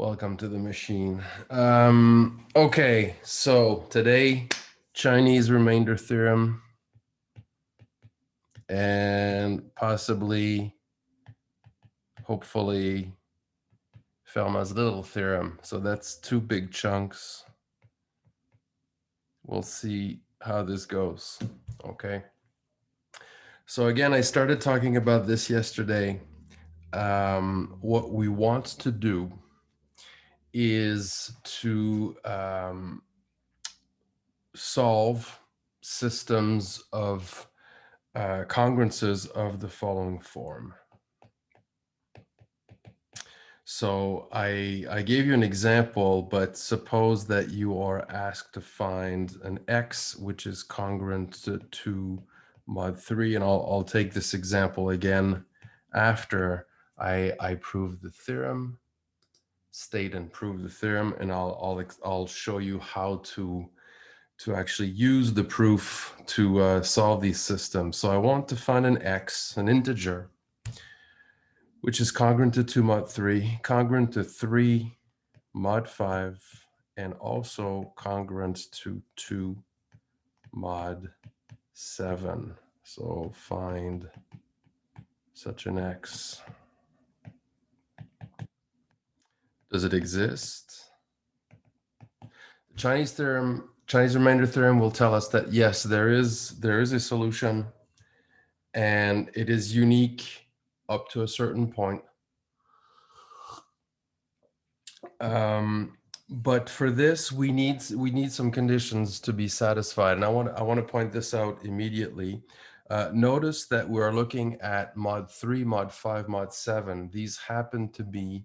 Welcome to the machine. Okay, so today, Chinese Remainder Theorem and possibly, hopefully, Fermat's little theorem. So that's two big chunks. We'll see how this goes, okay? So again, I started talking about this yesterday. What we want to do is to solve systems of congruences of the following form. So I gave you an example, but suppose that you are asked to find an x which is congruent to mod 3, and I'll take this example again after I prove the theorem, state and prove the theorem, and I'll show you how to actually use the proof to solve these systems. So I want to find an x, an integer, which is congruent to 2 mod 3, congruent to 3 mod 5, and also congruent to 2 mod 7. So find such an x. Does it exist? The Chinese remainder theorem will tell us that yes, there is a solution, and it is unique up to a certain point. But for this, we need some conditions to be satisfied, and I want to point this out immediately. Notice that we're looking at mod 3, mod 5, mod 7. These happen to be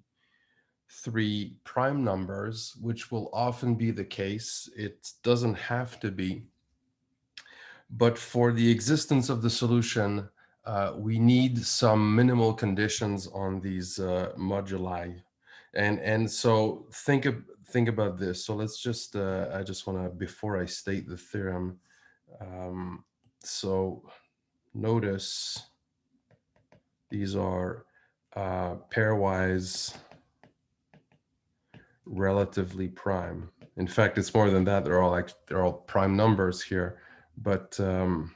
3 prime numbers, which will often be the case. It doesn't have to be. But for the existence of the solution, we need some minimal conditions on these moduli. And so think about this. So let's just, I just want to, before I state the theorem, so notice these are pairwise relatively prime. In fact, it's more than that. They're all prime numbers here. But so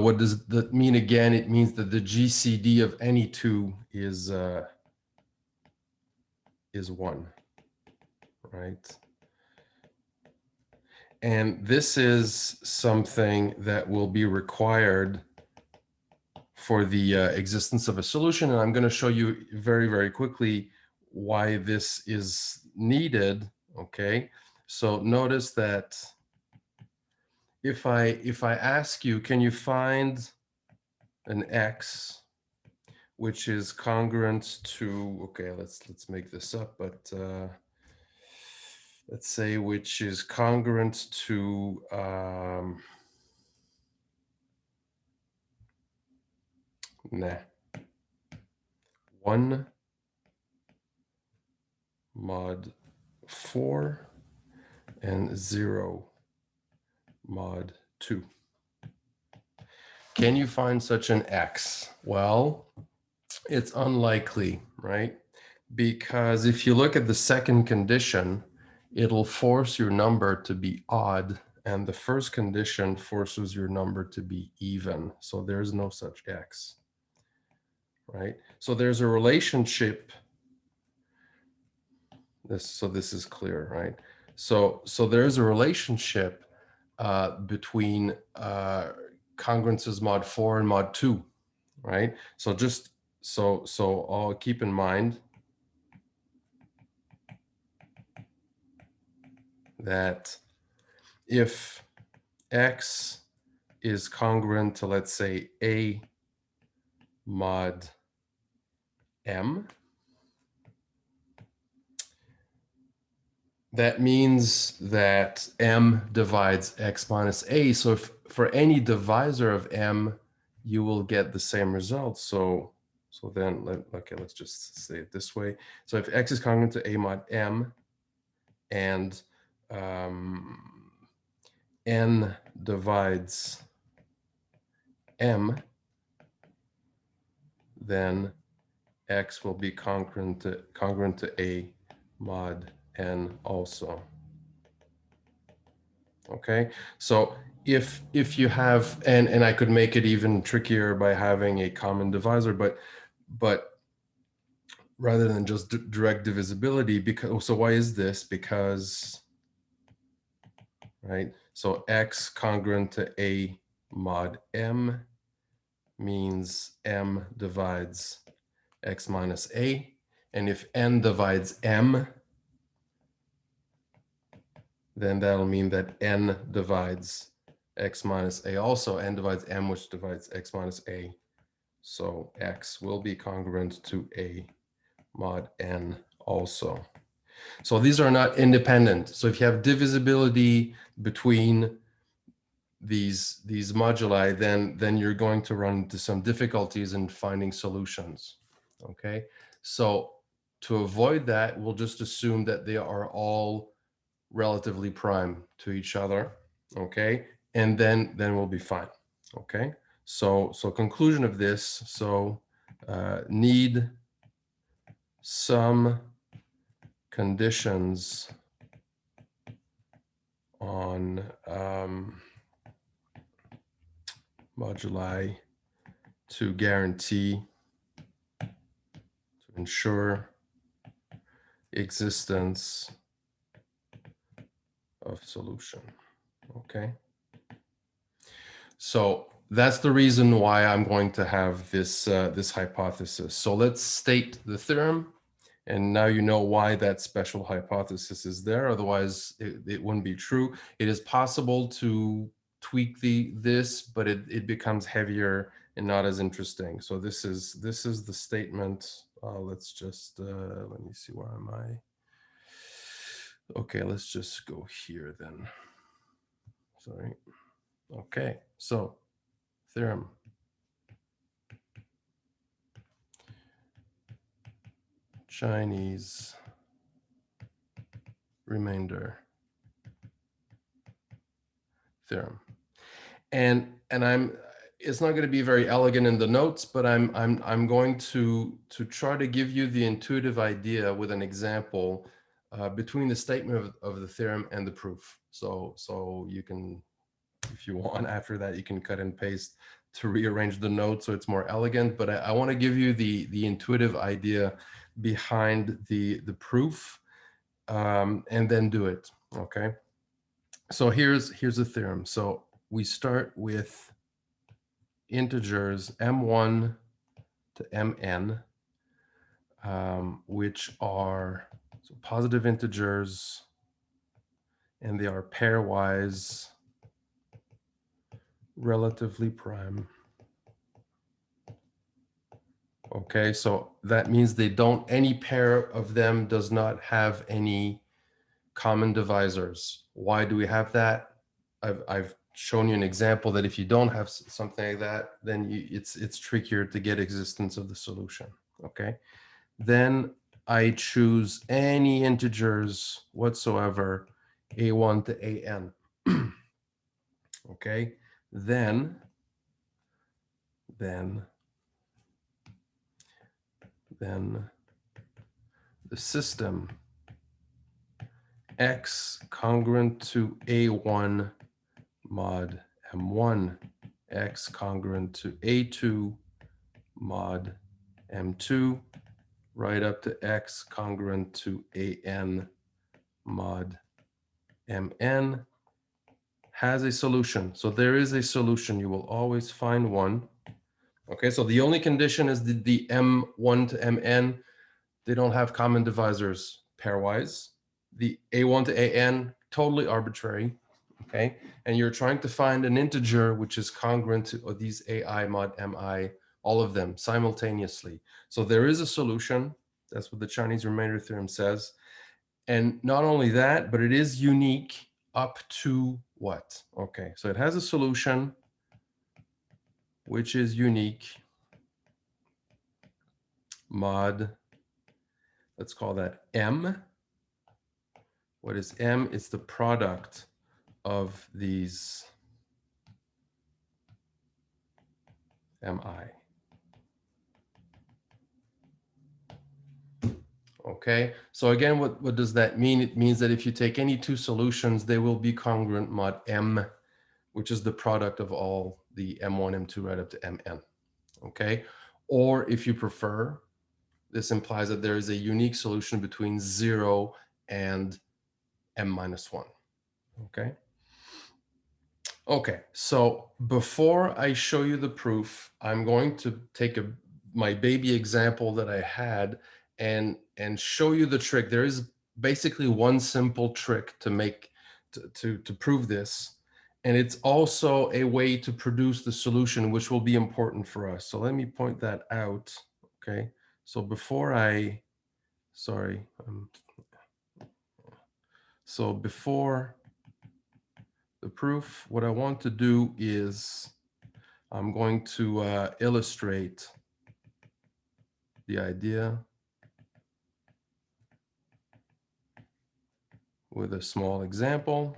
what does that mean again? It means that the GCD of any two is 1, right? And this is something that will be required for the existence of a solution. And I'm going to show you very, very quickly why this is needed, okay? So notice that if I ask you, can you find an x which is congruent to, okay, let's make this up, but let's say which is congruent to 1 mod 4 and 0 mod 2. Can you find such an x? Well, it's unlikely, right? Because if you look at the second condition, it'll force your number to be odd, and the first condition forces your number to be even. So there's no such x, right? So there's a relationship. So this is clear, right? So there's a relationship between congruences mod 4 and mod 2, right? So just so I'll keep in mind that if x is congruent to, let's say, a mod m, that means that m divides x minus a. So if for any divisor of m, you will get the same result. So then, let's just say it this way. So if x is congruent to a mod m, and n divides m, then X will be congruent to A mod N also. Okay, so if you have, and I could make it even trickier by having a common divisor, but rather than just direct divisibility, because, so why is this? Because, right, so X congruent to A mod M means M divides X minus A, and if N divides M, then that'll mean that N divides X minus A also. N divides M, which divides X minus A. So X will be congruent to A mod N also. So these are not independent. So if you have divisibility between these moduli, then you're going to run into some difficulties in finding solutions. Okay, so to avoid that, we'll just assume that they are all relatively prime to each other. Okay, and then we'll be fine. Okay, so conclusion of this, so need some conditions on moduli to guarantee, to ensure existence of solution. Okay, so that's the reason why I'm going to have this this hypothesis. So let's state the theorem, and now you know why that special hypothesis is there. Otherwise, it wouldn't be true. It is possible to tweak this, but it becomes heavier and not as interesting. So this is the statement. Let's just let me see, where am I? Okay, let's just go here then. Sorry. Okay, so theorem. Chinese remainder theorem. And I'm, it's not going to be very elegant in the notes, but I'm going to try to give you the intuitive idea with an example between the statement of the theorem and the proof. So you can, if you want, after that, you can cut and paste to rearrange the notes so it's more elegant. But I want to give you the intuitive idea behind the proof, and then do it. Okay. So here's the theorem. So we start with integers m1 to mn, which are positive integers, and they are pairwise relatively prime. Okay, so that means they don't, any pair of them does not have any common divisors. Why do we have that? I've shown you an example that if you don't have something like that, then it's trickier to get existence of the solution. Okay, then I choose any integers whatsoever, a1 to an. Okay, then the system X congruent to A1 mod M1, X congruent to A2 mod M2, right up to X congruent to AN mod MN, has a solution. So there is a solution. You will always find one. Okay, so the only condition is the M1 to MN, they don't have common divisors pairwise. The A1 to AN, totally arbitrary. Okay, and you're trying to find an integer which is congruent to these AI mod MI, all of them simultaneously. So there is a solution. That's what the Chinese remainder theorem says. And not only that, but it is unique up to what? Okay, so it has a solution which is unique mod, let's call that M. What is M? It's the product of these MI. Okay, so again, what does that mean? It means that if you take any two solutions, they will be congruent mod M, which is the product of all the M1, M2 right up to Mn. Okay, or if you prefer, this implies that there is a unique solution between 0 and M minus 1. Okay. Okay, so before I show you the proof, I'm going to take my baby example that I had and show you the trick. There is basically one simple trick to make to prove this, and it's also a way to produce the solution, which will be important for us. So let me point that out. Okay, so before I, sorry, so before the proof, what I want to do is I'm going to illustrate the idea with a small example.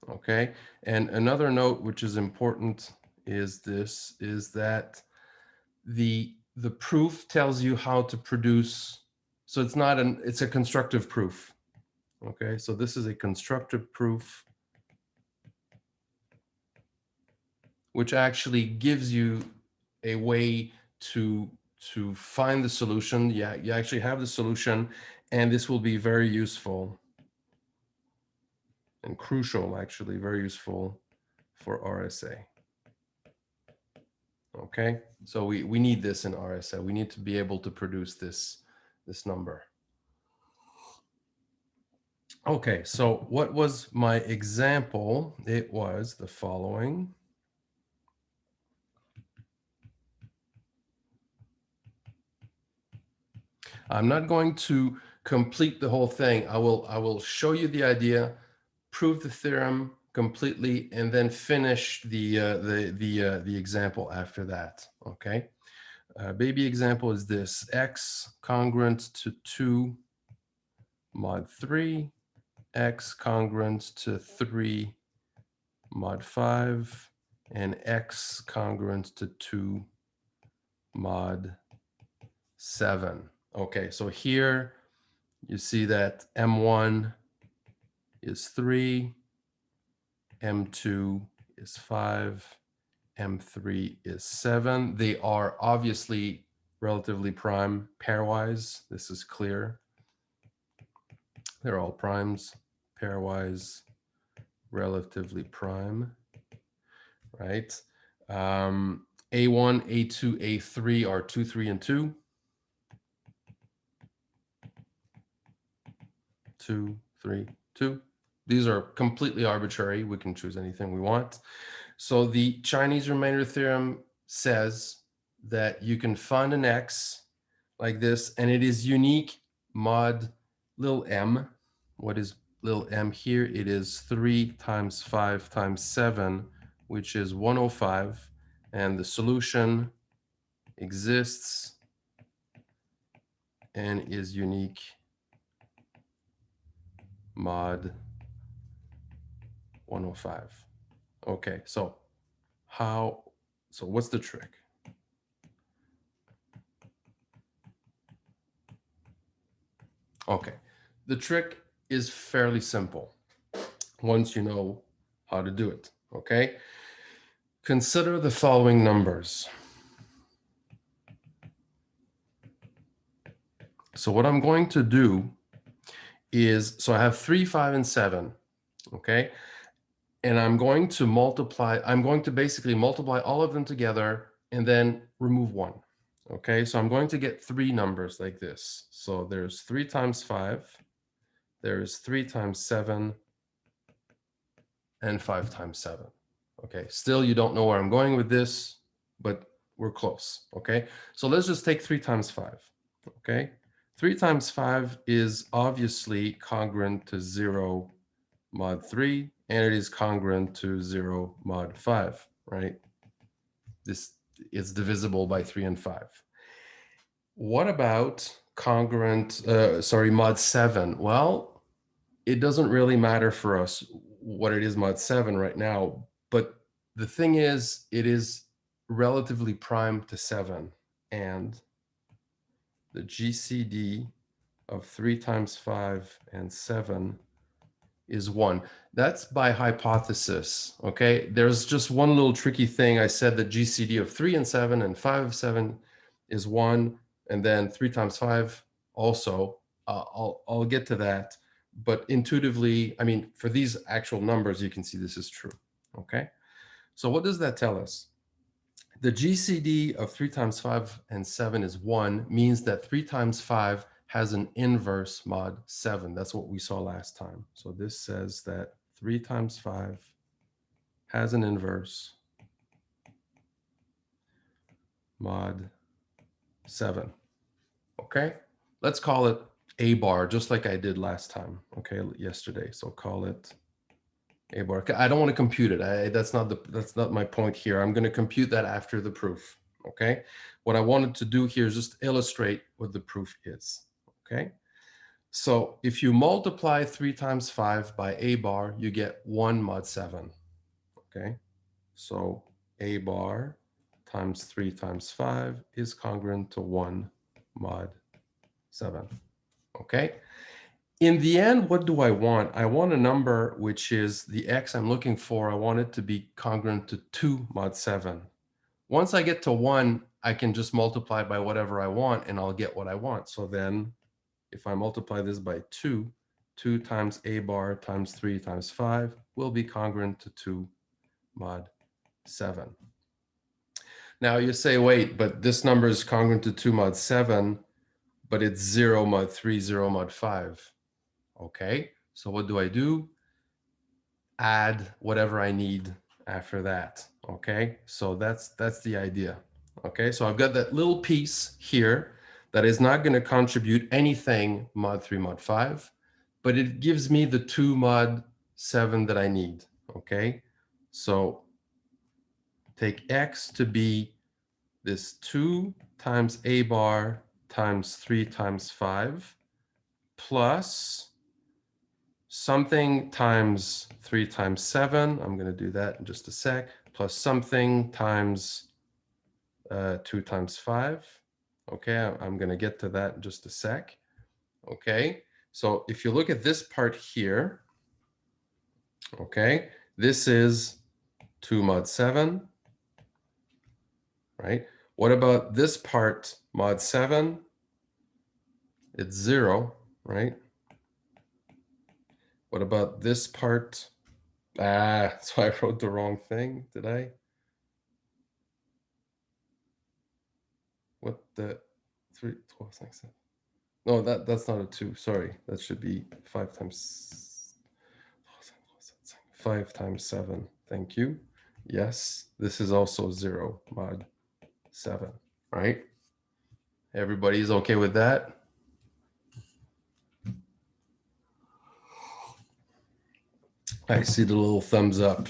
Okay, and another note which is important is this, is that the proof tells you how to produce, so it's not an, it's a constructive proof. Okay, so this is a constructive proof which actually gives you a way to find the solution. Yeah, you actually have the solution, and this will be very useful and crucial, actually very useful for RSA. Okay, so we need this in RSA. We need to be able to produce this number. Okay, so what was my example? It was the following. I'm not going to complete the whole thing. I will show you the idea, prove the theorem completely, and then finish the example after that. Okay. Baby example is this: x congruent to 2 mod 3, x congruent to 3 mod 5, and x congruent to 2 mod 7. Okay, so here you see that M1 is 3, M2 is 5, M3 is 7. They are obviously relatively prime pairwise. This is clear. They're all primes, pairwise, relatively prime, right? A1, A2, A3 are 2, 3, and 2. 2, 3, 2. These are completely arbitrary. We can choose anything we want. So the Chinese remainder theorem says that you can find an x like this, and it is unique mod little m. What is little m here? It is 3 times 5 times 7, which is 105. And the solution exists and is unique mod 105. Okay, so what's the trick? Okay, the trick is fairly simple once you know how to do it. Okay, consider the following numbers. So what I'm going to do is, so I have 3, 5, and 7. Okay, and I'm going to basically multiply all of them together and then remove 1. Okay, so I'm going to get 3 numbers like this. So there's 3 times 5, there's 3 times 7, and 5 times 7. Okay, still you don't know where I'm going with this, but we're close. Okay, so let's just take 3 times 5. Okay, 3 times 5 is obviously congruent to 0 mod 3, and it is congruent to 0 mod 5, right? This is divisible by 3 and 5. What about mod 7? Well, it doesn't really matter for us what it is mod 7 right now, but the thing is, it is relatively prime to 7, and the GCD of 3 times 5 and 7 is 1. That's by hypothesis, okay? There's just one little tricky thing. I said that GCD of 3 and 7 and 5 of 7 is 1, and then 3 times 5 also. I'll get to that. But intuitively, I mean, for these actual numbers, you can see this is true, okay? So what does that tell us? The GCD of 3 times 5 and 7 is 1, means that 3 times 5 has an inverse mod 7. That's what we saw last time. So this says that 3 times 5 has an inverse mod 7. Okay? Let's call it A bar, just like I did last time, okay, yesterday. So call it A bar. I don't want to compute it. That's not my point here. I'm going to compute that after the proof. Okay. What I wanted to do here is just illustrate what the proof is. Okay. So if you multiply 3 times 5 by A bar, you get 1 mod 7. Okay. So A bar times 3 times 5 is congruent to 1 mod 7. Okay. In the end, what do I want? I want a number which is the x I'm looking for. I want it to be congruent to 2 mod 7. Once I get to 1, I can just multiply by whatever I want, and I'll get what I want. So then if I multiply this by 2, 2 times A bar times 3 times 5 will be congruent to 2 mod 7. Now you say, wait, but this number is congruent to 2 mod 7, but it's 0 mod 3, 0 mod 5. Okay, so what do? Add whatever I need after that. Okay, so that's the idea. Okay, so I've got that little piece here that is not going to contribute anything mod 3 mod 5, but it gives me the 2 mod 7 that I need. Okay, so take x to be this 2 times A bar times 3 times 5 plus something times 3 times 7. I'm going to do that in just a sec. Plus something times 2 times 5. Okay, I'm going to get to that in just a sec. Okay, so if you look at this part here, okay, this is 2 mod 7, right? What about this part, mod 7? It's 0, right? What about this part? So I wrote the wrong thing, did I? What the 3, 12, 6, 7. No, that's not a 2. Sorry, that should be 5 times 5 times 7. Thank you. Yes, this is also 0 mod 7, right? Everybody's okay with that? I see the little thumbs up.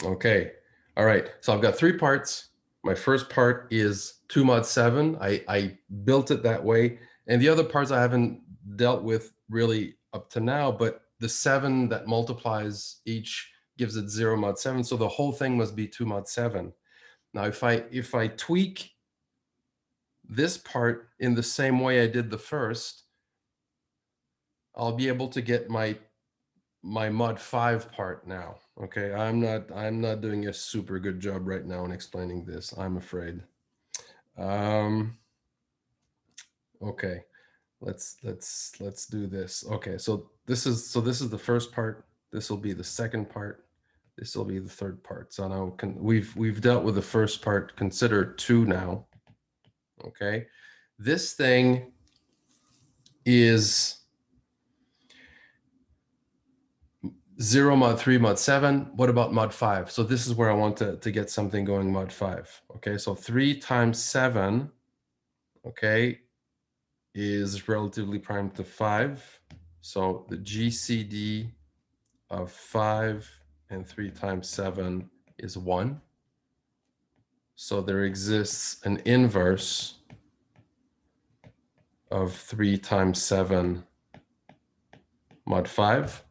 Okay. All right. So I've got 3 parts. My first part is 2 mod 7. I built it that way. And the other parts I haven't dealt with really up to now, but the 7 that multiplies each gives it 0 mod 7. So the whole thing must be 2 mod 7. Now, if I tweak this part in the same way I did the first, I'll be able to get my mod 5 part now. Okay, I'm not doing a super good job right now in explaining this, I'm afraid. Okay, let's do this. Okay, so this is the first part. This will be the second part. This will be the third part. So now we've dealt with the first part. Consider 2 now. Okay, this thing is 0 mod 3 mod 7. What about mod 5? So this is where I want to get something going, mod 5. Okay, so 3 times 7, okay, is relatively prime to 5. So the GCD of 5 and 3 times 7 is 1. So there exists an inverse of 3 times 7 mod 5.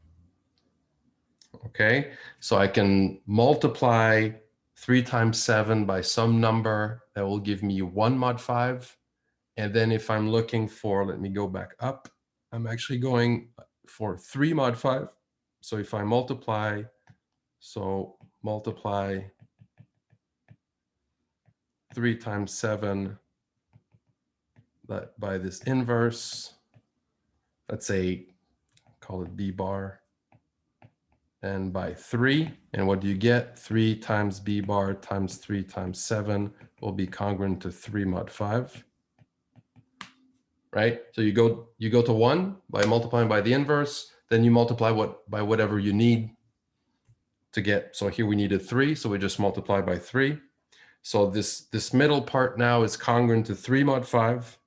Okay, so I can multiply 3 times 7 by some number that will give me 1 mod 5, And then if I'm looking for, let me go back up, I'm actually going for 3 mod 5. So if I multiply, multiply 3 times 7 that by this inverse, let's say, call it B bar, and by 3. And what do you get? 3 times B bar times 3 times 7 will be congruent to 3 mod 5. Right? So you go to 1 by multiplying by the inverse, then you multiply by whatever you need to get. So here we needed 3, so we just multiply by 3. So this middle part now is congruent to 3 mod 5.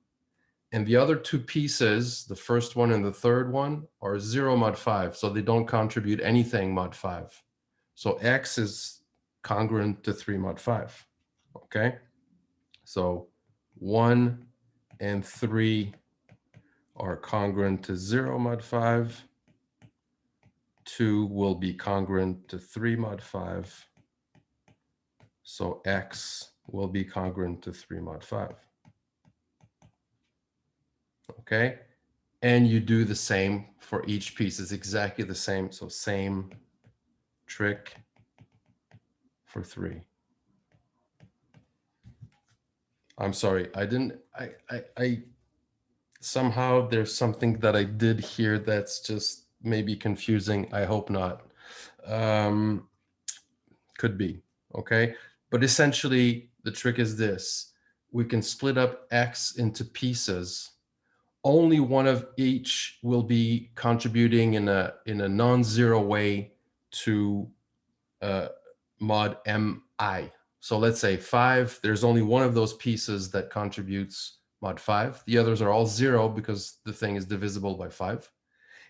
And the other two pieces, the first one and the third one, are 0 mod 5. So they don't contribute anything mod 5. So X is congruent to 3 mod 5. Okay? So 1 and 3 are congruent to 0 mod 5. 2 will be congruent to 3 mod 5. So X will be congruent to 3 mod 5. Okay? And you do the same for each piece. It's exactly the same. So same trick for 3. I'm sorry, I somehow there's something that I did here that's just maybe confusing. I hope not. Could be, okay? But essentially, the trick is this. We can split up X into pieces. Only one of each will be contributing in a non-zero way to mod mi. So let's say 5, there's only one of those pieces that contributes mod 5. The others are all 0 because the thing is divisible by 5.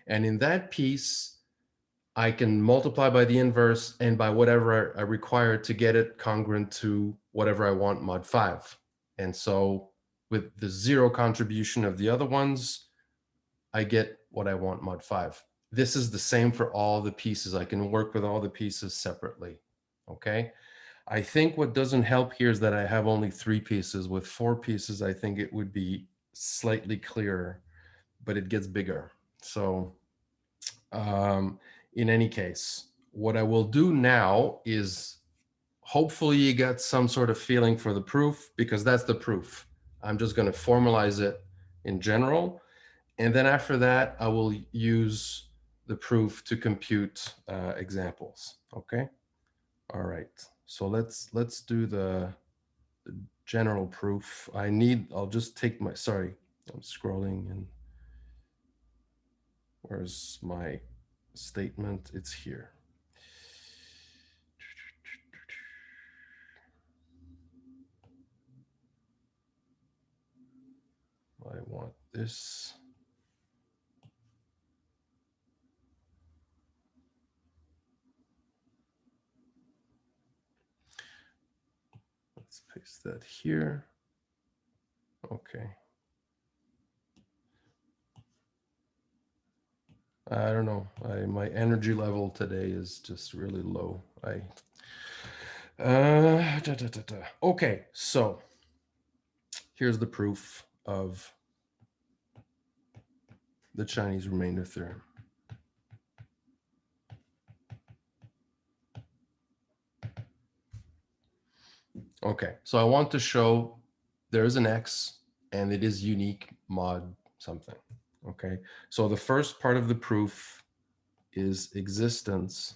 And in that piece, I can multiply by the inverse and by whatever I require to get it congruent to whatever I want mod 5. And so with the 0 contribution of the other ones, I get what I want mod 5. This is the same for all the pieces. I can work with all the pieces separately, okay? I think what doesn't help here is that I have only 3 pieces. With 4 pieces, I think it would be slightly clearer, but it gets bigger. So in any case, what I will do now is hopefully you get some sort of feeling for the proof, because that's the proof. I'm just going to formalize it in general. And then after that, I will use the proof to compute examples. Okay. All right. So let's do the general proof. I'll just take my, sorry, I'm scrolling and where's my statement? It's here. I want this. Let's paste that here. Okay. I don't know. My energy level today is just really low. Okay, so here's the proof of the Chinese remainder theorem. Okay, so I want to show there is an X and it is unique mod something. Okay, so the first part of the proof is existence,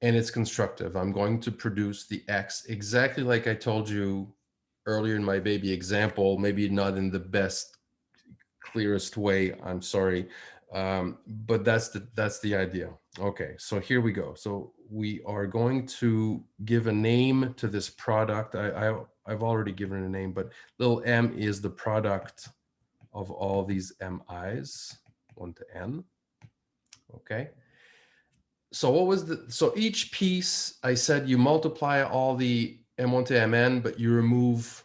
and it's constructive. I'm going to produce the X exactly like I told you earlier in my baby example, maybe not in the best, clearest way, I'm sorry, but that's the idea. Okay, so here we go. So we are going to give a name to this product. I've already given it a name, but little m is the product of all these mi's, 1 to n. Okay. So what was so each piece, I said you multiply all the m1 to mn, but you remove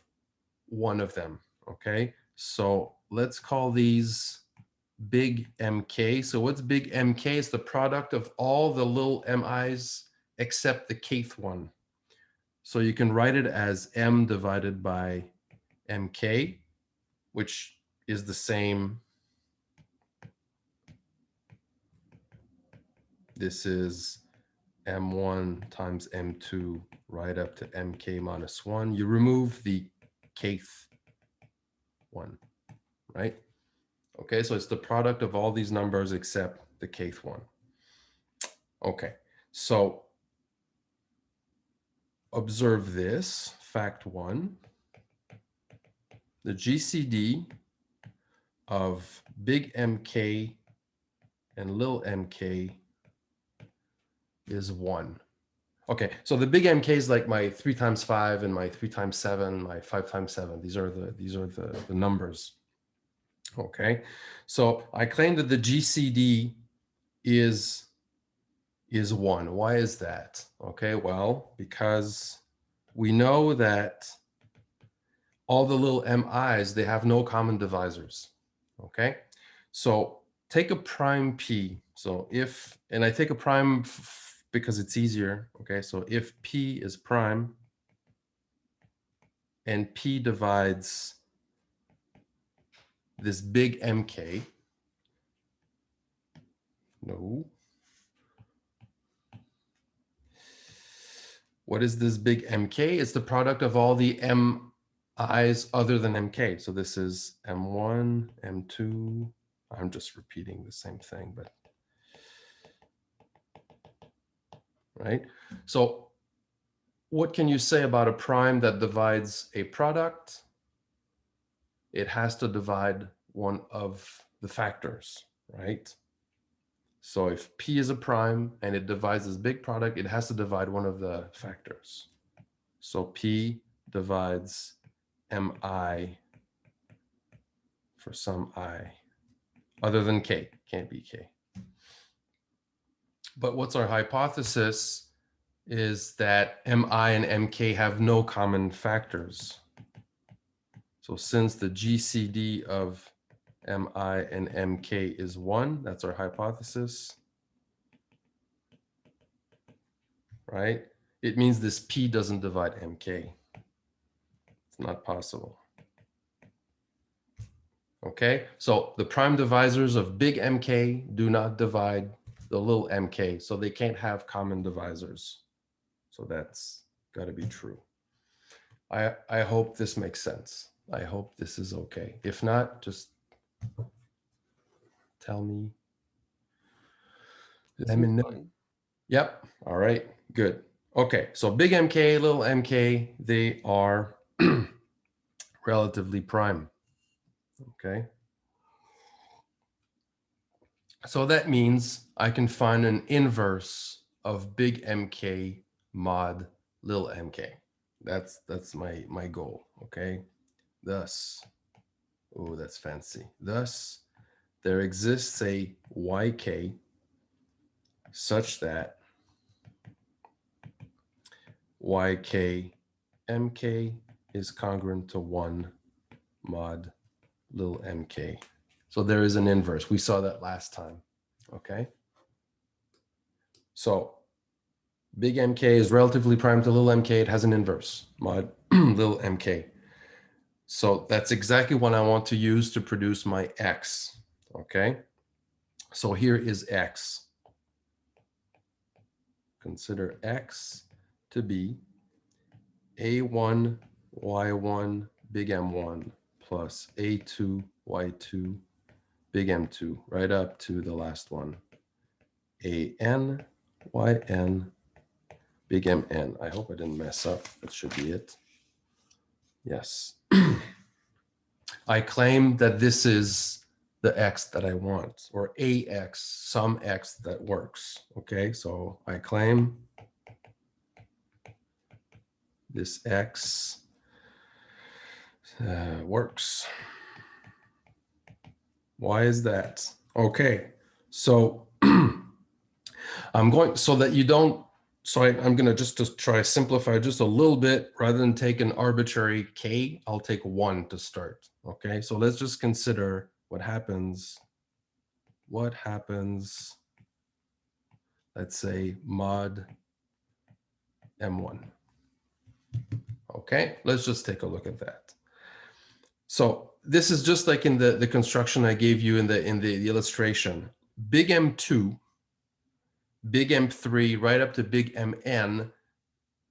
one of them. Okay. So let's call these big mk. So what's big mk? It's the product of all the little mi's except the kth one. So you can write it as m divided by mk, which is the same. This is m1 times m2 right up to mk minus 1. You remove the kth one, right? Okay, so it's the product of all these numbers except the kth one. Okay, so observe this, fact 1. The GCD of big MK and little mk is 1. Okay, so the big MK is like my 3 times 5 and my 3 times 7, my 5 times 7. These are the numbers. Okay, so I claim that the GCD is 1. Why is that? Okay, well, because we know that all the little mi's, they have no common divisors. Okay, so take a prime p. So if, and I take a prime because it's easier. Okay, so if p is prime and p divides this big mk, no. What is this big mk? It's the product of all the mi's other than mk. So this is m1, m2. I'm just repeating the same thing, but right? So what can you say about a prime that divides a product? It has to divide one of the factors, right? So if p is a prime and it divides this big product, it has to divide one of the factors. So p divides mi for some I, other than k, can't be k. But what's our hypothesis is that mi and mk have no common factors. So since the GCD of mi and mk is 1, that's our hypothesis, right? It means this p doesn't divide mk. It's not possible. Okay, so the prime divisors of big mk do not divide the little mk, so they can't have common divisors. So that's got to be true. I hope this makes sense. I hope this is okay. If not, just tell me. Let me know. Yep. All right. Good. Okay. So big MK, little MK, they are relatively prime. Okay. So that means I can find an inverse of big MK mod little MK. That's my goal. Okay. Thus, oh, that's fancy. Thus, there exists a YK such that YK MK is congruent to 1 mod little mk. So there is an inverse. We saw that last time. Okay. So big MK is relatively prime to little mk. It has an inverse, mod little mk. So that's exactly what I want to use to produce my x. Okay. So here is x. Consider x to be a1 y1 big M1 plus a2 y2 big M2 right up to the last one, an yn big Mn. I hope I didn't mess up. That should be it. Yes. I claim that this is the x that I want, or ax, some x that works. Okay, so I claim this x works. Why is that? Okay, so I'm going, so that you don't, so I'm going to just try to simplify just a little bit. Rather than take an arbitrary k, I'll take 1 to start. Okay, so let's just consider what happens. What happens, let's say mod M1. Okay, let's just take a look at that. So this is just like in the construction I gave you in the illustration. Big M2, big M3, right up to big Mn,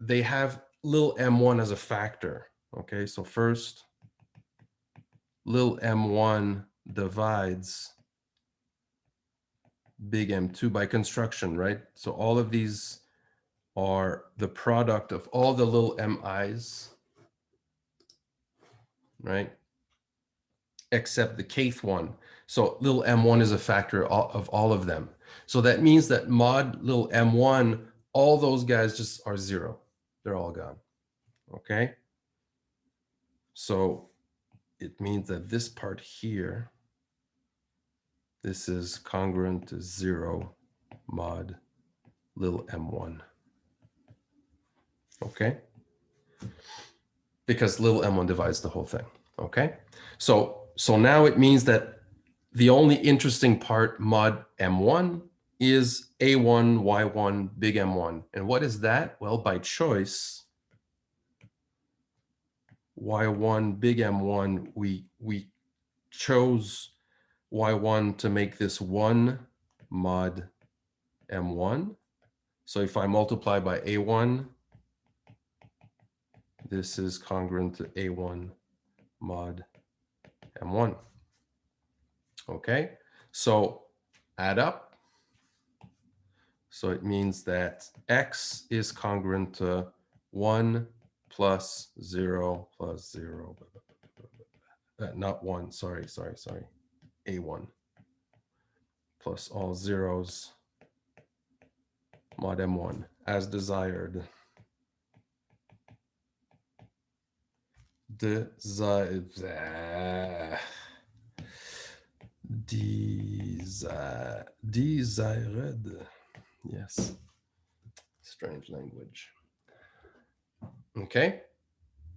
they have little m1 as a factor. Okay, so first, little m1 divides big M2 by construction, right? So all of these are the product of all the little mi's, right? Except the kth one. So little m1 is a factor of all of them. So that means that mod little m1, all those guys just are zero. They're all gone, okay? So it means that this part here, this is congruent to 0 mod little m1, okay? Because little m1 divides the whole thing, okay? So now it means that the only interesting part mod m1 is a1, y1, big M1. And what is that? Well, by choice, y1, big M1, we chose y1 to make this 1 mod m1. So if I multiply by a1, this is congruent to a1 mod m1. Okay, so add up. So it means that x is congruent to 1 plus 0 plus 0. Not 1, sorry. A1 plus all zeros mod M1 as desired. Desired. Yes. Strange language. Okay.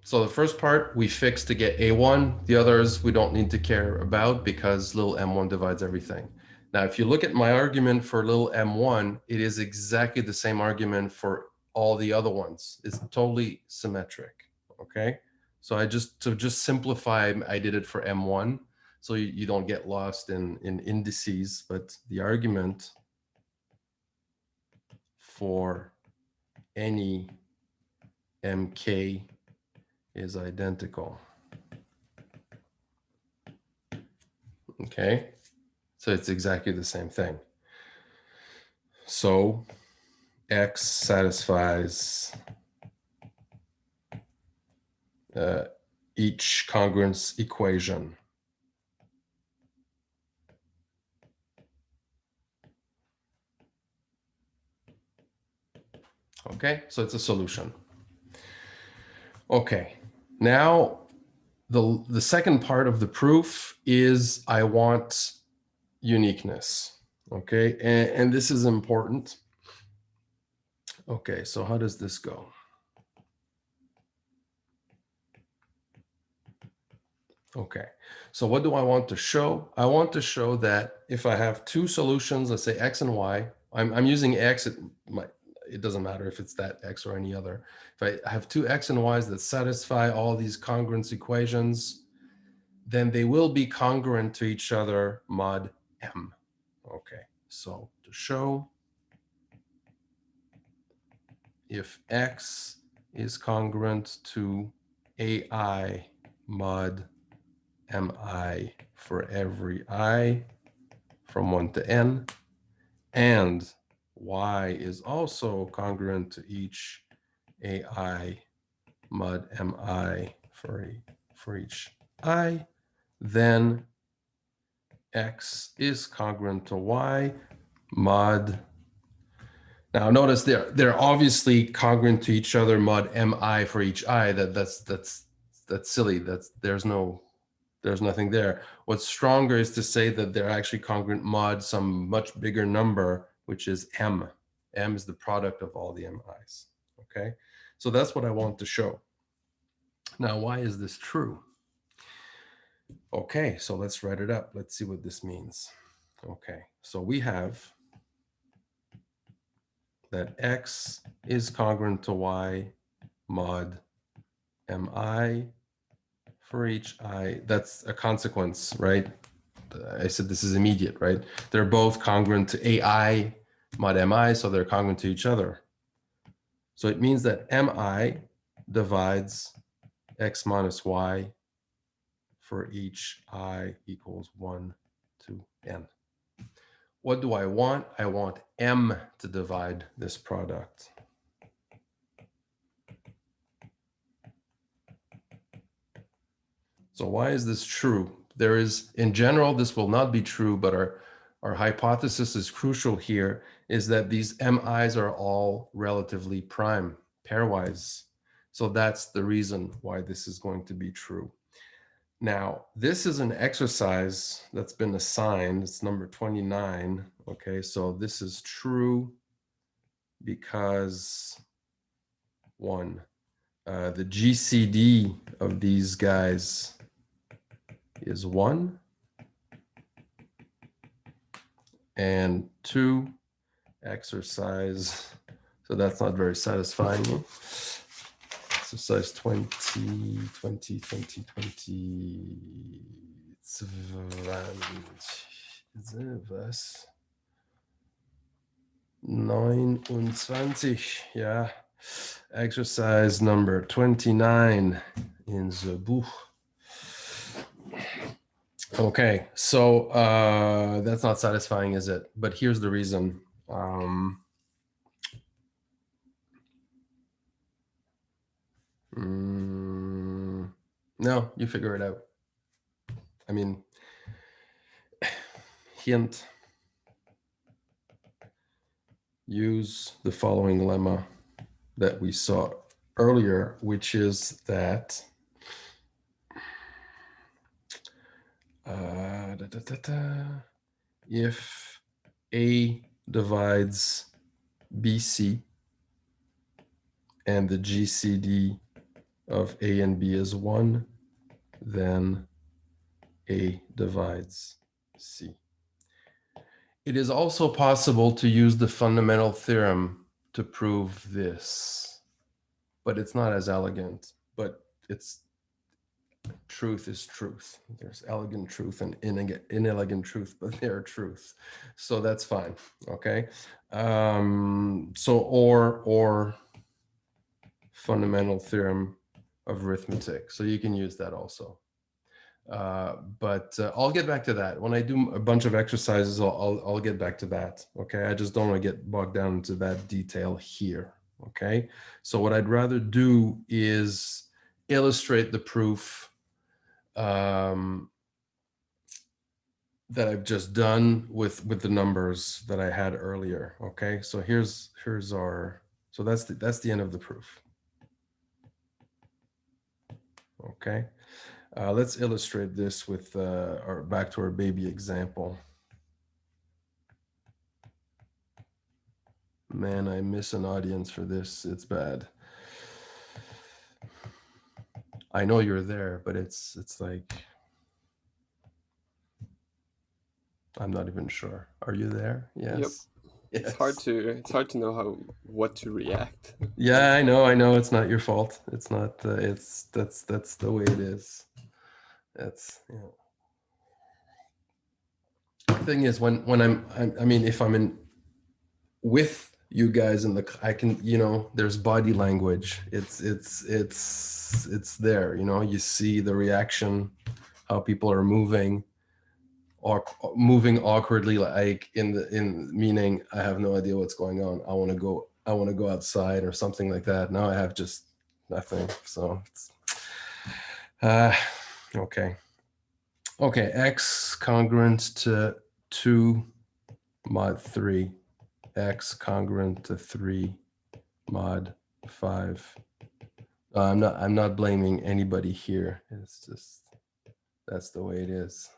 So the first part we fixed to get A1. The others we don't need to care about because little m1 divides everything. Now, if you look at my argument for little m1, it is exactly the same argument for all the other ones. It's totally symmetric. Okay. So to just simplify, I did it for m1. So you don't get lost in indices, but the argument for any mk is identical. Okay, so it's exactly the same thing. So x satisfies each congruence equation. Okay, so it's a solution. Okay, now the second part of the proof is I want uniqueness. Okay, and this is important. Okay, so how does this go? Okay, so what do I want to show? I want to show that if I have two solutions, let's say x and y, I'm using x, it doesn't matter if it's that x or any other. If I have two x and y's that satisfy all these congruence equations, then they will be congruent to each other mod m. Okay, so to show if x is congruent to ai mod mi for every I from 1 to n, and y is also congruent to each ai mod mi for each I, then x is congruent to y mod. Now notice they're obviously congruent to each other mod mi for each I. That's silly. There's nothing there. What's stronger is to say that they're actually congruent mod some much bigger number, which is m. M is the product of all the mi's. Okay, so that's what I want to show. Now, why is this true? Okay, so let's write it up. Let's see what this means. Okay, so we have that x is congruent to y mod mi for each I, that's a consequence, right? I said this is immediate, right? They're both congruent to AI mod mi, so they're congruent to each other. So it means that mi divides x minus y for each I equals 1 to n. What do I want? I want m to divide this product. So why is this true? There is, in general, this will not be true, but our hypothesis is crucial here, is that these mi's are all relatively prime, pairwise. So that's the reason why this is going to be true. Now, this is an exercise that's been assigned. It's number 29. Okay, so this is true because, one, the GCD of these guys is 1. And 2, exercise, so that's not very satisfying. Exercise 20, 20, 20, 20, was? 29, yeah. Exercise number 29 in the book. Okay, so that's not satisfying, is it? But here's the reason. No, you figure it out. I mean, hint, use the following lemma that we saw earlier, which is that if A divides BC and the GCD of A and B is 1, then A divides C. It is also possible to use the fundamental theorem to prove this, but it's not as elegant, but it's truth is truth. There's elegant truth and inelegant truth, but they're truth. So that's fine, okay? So or fundamental theorem of arithmetic. So you can use that also. But I'll get back to that. When I do a bunch of exercises, I'll get back to that, okay? I just don't want to get bogged down into that detail here, okay? So what I'd rather do is illustrate the proof that I've just done with the numbers that I had earlier, okay? So here's our, so that's the end of the proof, okay? Let's illustrate this with back to our baby example. Man, I miss an audience for this. It's bad. I know you're there, but it's like, I'm not even sure. Are you there? Yes. Yep. Yes. It's hard to know what to react. Yeah, I know. It's not your fault. It's not. That's the way it is. That's, you know. Thing is, when I mean, if I'm in with you guys in the, I can, you know, there's body language. It's there. You know, you see the reaction, how people are moving, or moving awkwardly, like in meaning I have no idea what's going on. I want to go outside or something like that. Now I have just nothing. So it's okay. Okay, x congruent to 2 mod 3, x congruent to 3 mod 5. I'm not blaming anybody here. It's just, that's the way it is.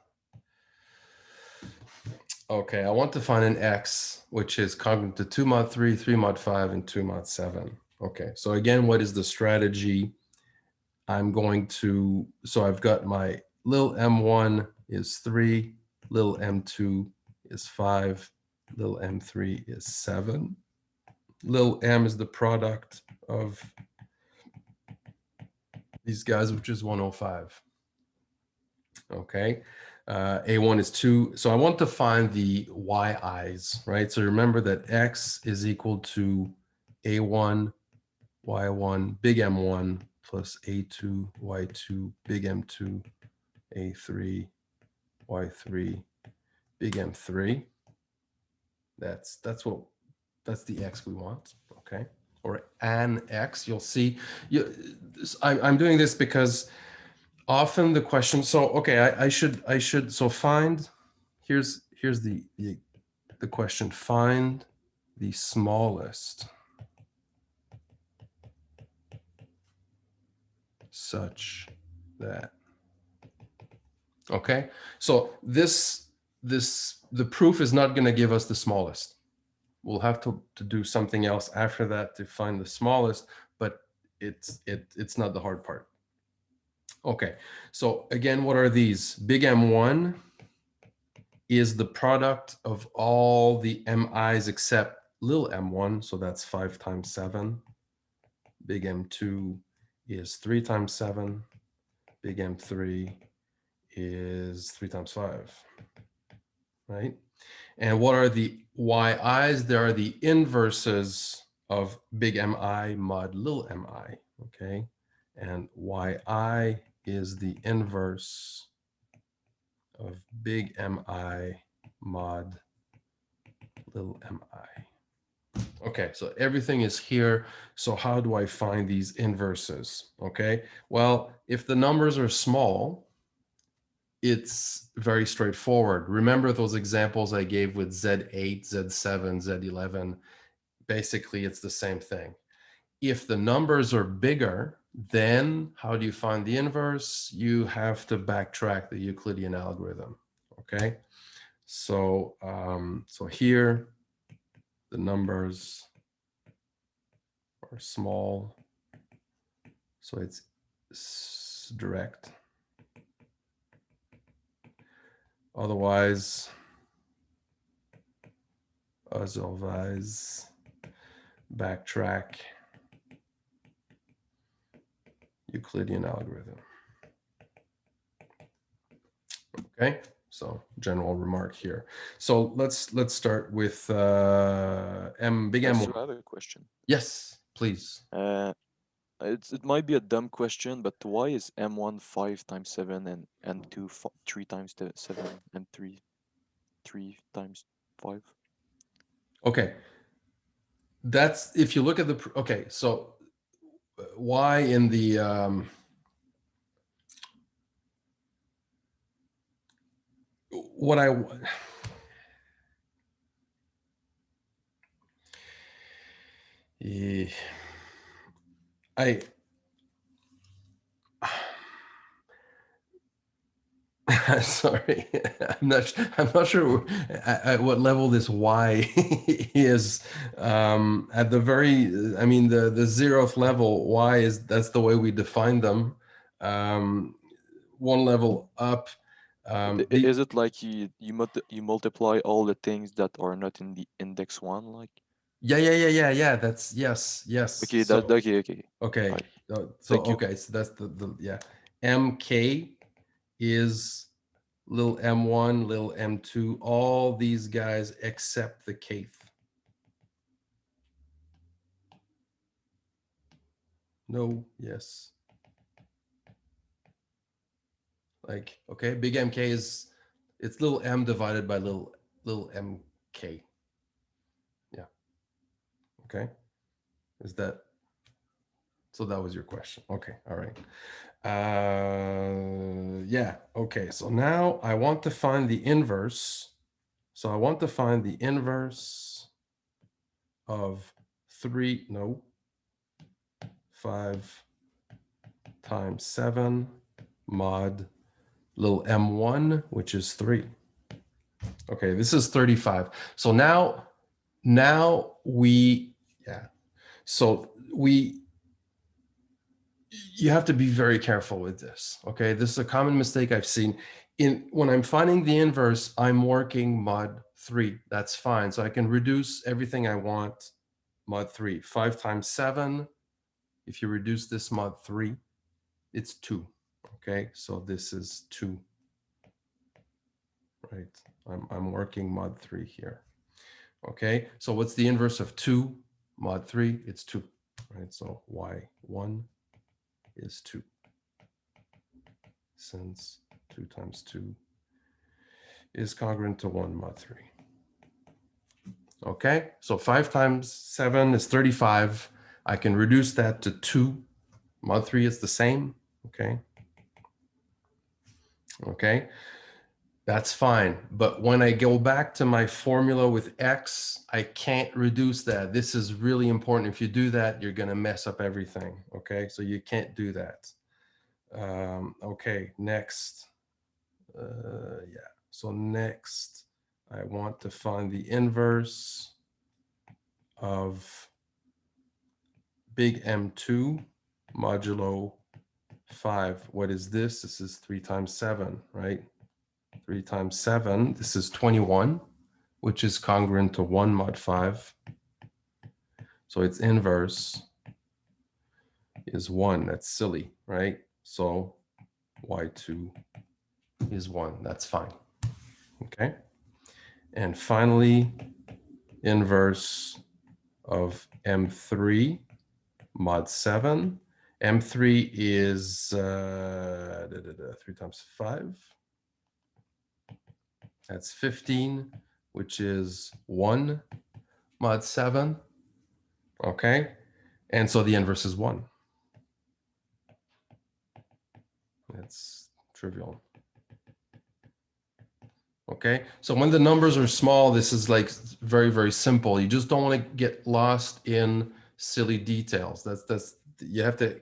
Okay, I want to find an x which is congruent to 2 mod 3, 3 mod 5, and 2 mod 7. Okay, so again, what is the strategy? I'm going to, so I've got my little m1 is 3, little m2 is 5, little m3 is 7. Little m is the product of these guys, which is 105. Okay. A1 is 2. So I want to find the yi's, right? So remember that x is equal to A1, Y1, big M1 plus A2, Y2, big M2, A3, Y3, big M3. That's the x we want, okay? Or an x. You'll see. I'm doing this because often the question. So okay, I should. So find. Here's the question. Find the smallest such that. Okay. So the proof is not going to give us the smallest. We'll have to do something else after that to find the smallest, but it's not the hard part. Okay, so again, what are these? Big M1 is the product of all the MIs except little m1, so that's 5 times 7. Big M2 is 3 times 7. Big M3 is 3 times 5, right? And what are the yi's? There are the inverses of big MI mod little mi, okay? And yi is the inverse of big MI mod little mi. Okay, so everything is here. So how do I find these inverses? Okay, well, if the numbers are small, it's very straightforward. Remember those examples I gave with Z8, Z7, Z11? Basically, it's the same thing. If the numbers are bigger, then how do you find the inverse? You have to backtrack the Euclidean algorithm, okay? So, so here, the numbers are small, so it's direct. Otherwise, backtrack Euclidean algorithm. Okay, so general remark here. So let's start with big So M1. I have a question. Yes, please. It might be a dumb question, but why is M1 5 times 7 and M2 3 times 7 and 3 times 5? Okay, that's if you look at the okay. So why in the what I sorry, I'm not sure at what level this y is. At the very, I mean, the 0th level, y is that's the way we define them. One level up. Is it like you multiply all the things that are not in the index 1, like? Yeah. That's yes. Okay, that So okay. okay, Right. so Thank you. okay, so that's the yeah. MK is little m1, little m2, all these guys except the kth. No, yes. Like, okay, big MK is, it's little m divided by little mk. Yeah, okay. Is that, so that was your question. Okay, all right. Yeah, okay. So now I want to find the inverse. So I want to find the inverse of 5 times 7 mod little m1, which is 3. Okay, this is 35. So now we, yeah. So you have to be very careful with this. Okay, this is a common mistake I've seen. When I'm finding the inverse, I'm working mod 3. That's fine. So I can reduce everything I want mod 3. 5 times 7, if you reduce this mod 3, it's 2. Okay, so this is 2. right? I'm working mod 3 here. Okay, so what's the inverse of 2 mod 3? It's 2, right? So y1 is 2, since 2 times 2 is congruent to 1 mod 3. Okay, so 5 times 7 is 35. I can reduce that to 2. Mod 3 is the same. Okay. Okay. That's fine. But when I go back to my formula with x, I can't reduce that. This is really important. If you do that, you're going to mess up everything. Okay. So you can't do that. Okay. Next. Yeah. So next, I want to find the inverse of big M2 modulo 5. What is this? This is 3 times 7, right? 3 times 7, this is 21, which is congruent to 1 mod 5. So its inverse is 1. That's silly, right? So y2 is 1. That's fine. Okay. And finally, inverse of M3 mod 7. M3 is 3 times 5. That's 15, which is 1 mod 7. Okay. And so the inverse is 1. It's trivial. Okay. So when the numbers are small, this is like very, very simple. You just don't want to get lost in silly details. That's you have to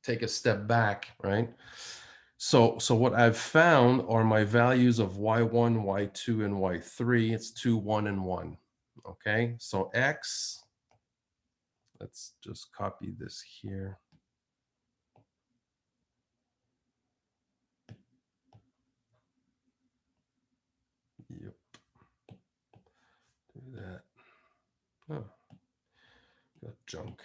take a step back, right? So what I've found are my values of y1, y2, and y3. It's 2, 1, and 1. Okay. So x, let's just copy this here. Yep. Do that. Oh, got junk.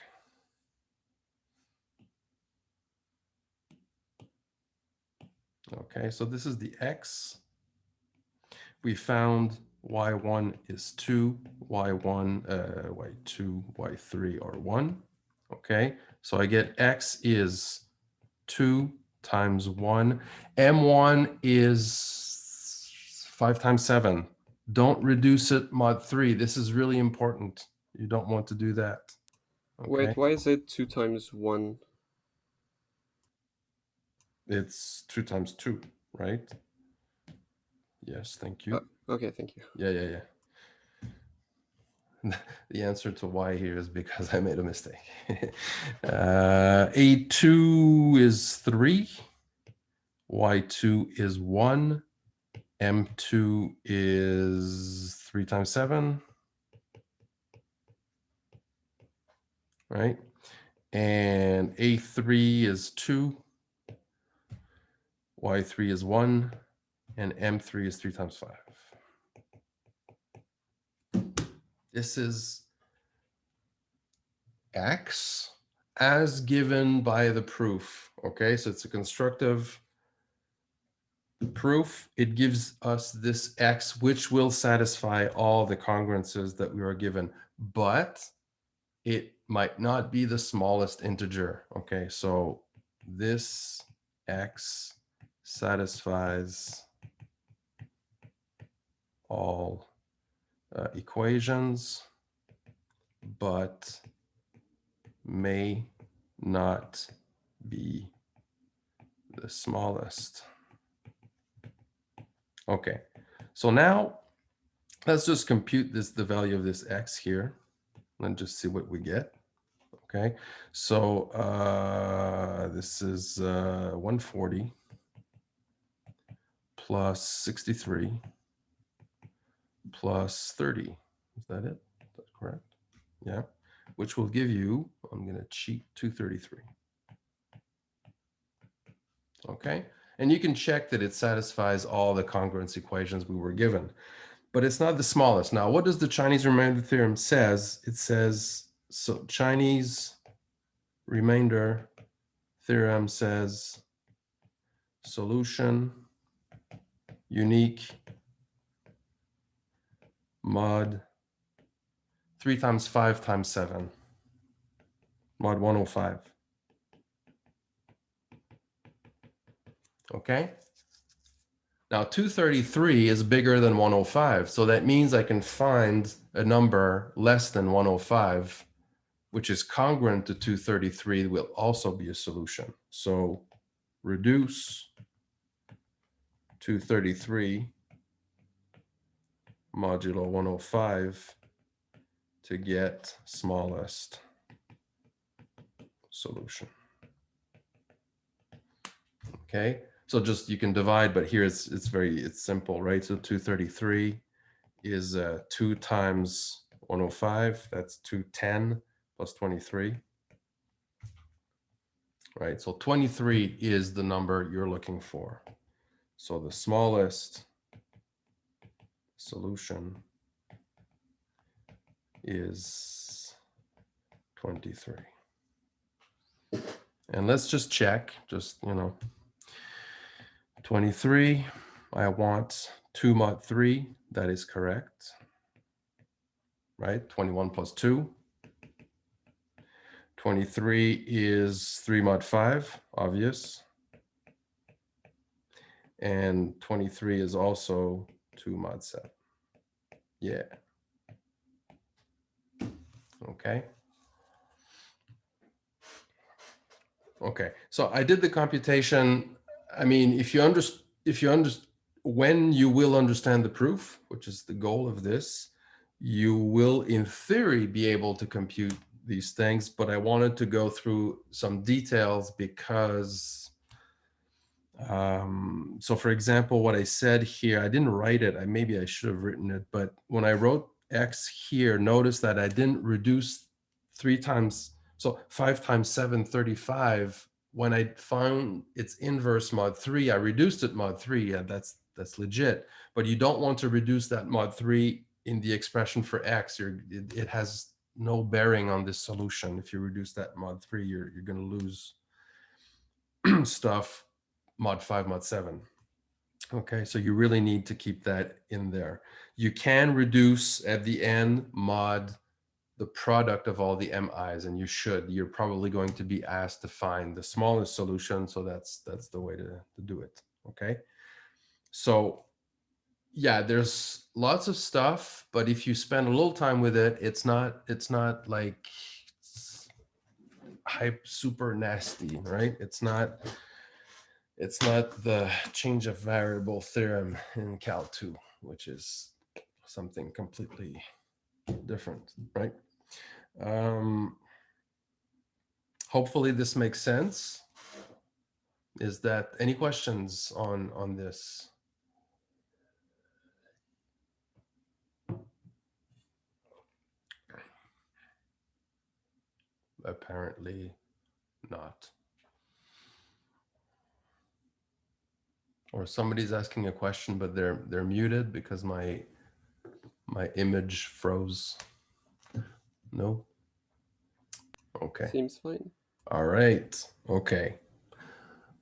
Okay, so this is the x. We found y1 is 2, y1, y2, y3 are 1. Okay, so I get x is 2 times 1. M1 is 5 times 7. Don't reduce it mod 3. This is really important. You don't want to do that. Okay. Wait, why is it 2 times 1? It's 2 times 2, right? Yes, thank you. Okay, thank you. Yeah. The answer to why here is because I made a mistake. A2 is 3. Y2 is 1. M2 is 3 times 7. Right? And A3 is 2. Y3 is 1. And M3 is 3 times 5. This is x as given by the proof. Okay, so it's a constructive proof. It gives us this x, which will satisfy all the congruences that we are given, but it might not be the smallest integer. Okay, so this x satisfies all equations, but may not be the smallest. Okay, so now let's just compute the value of this x here and just see what we get. Okay, so this is 140 plus 63 plus 30. Is that it? That's correct. Yeah, which will give you, I'm going to cheat, 233. Okay, and you can check that it satisfies all the congruence equations we were given, but it's not the smallest. Now, what does the Chinese remainder theorem says? It says, so Chinese remainder theorem says solution unique mod 3 times 5 times 7, mod 105. Okay? Now 233 is bigger than 105, so that means I can find a number less than 105, which is congruent to 233, will also be a solution. So reduce 233 modulo 105 to get smallest solution. Okay, so just you can divide, but here it's simple, right? So 233 is 2 times 105, that's 210 plus 23. Right, so 23 is the number you're looking for. So the smallest solution is 23. And let's just check, 23, I want 2 mod 3, that is correct, right? 21 plus 2. 23 is 3 mod 5, obvious. And 23 is also 2 mod 7. Yeah. Okay. Okay. So I did the computation. I mean, when you will understand the proof, which is the goal of this, you will in theory be able to compute these things, but I wanted to go through some details because so for example, what I said here, I didn't write it. Maybe I should have written it, but when I wrote X here, notice that I didn't reduce 3 times, so 5 times 7, 35. When I found its inverse mod 3, I reduced it mod 3. Yeah, that's legit. But you don't want to reduce that mod 3 in the expression for X. It has no bearing on this solution. If you reduce that mod 3, you're going to lose stuff mod 5, mod 7. Okay, so you really need to keep that in there. You can reduce at the end mod the product of all the mi's, and you should. You're probably going to be asked to find the smallest solution, so that's the way to do it. Okay, so yeah, there's lots of stuff, but if you spend a little time with it, it's not like hype super nasty, right? It's not the change of variable theorem in Cal 2, which is something completely different, right? Hopefully this makes sense. Is that any questions on this? Apparently not. Or somebody's asking a question, but they're muted because my image froze. No? Okay. Seems fine. All right. Okay.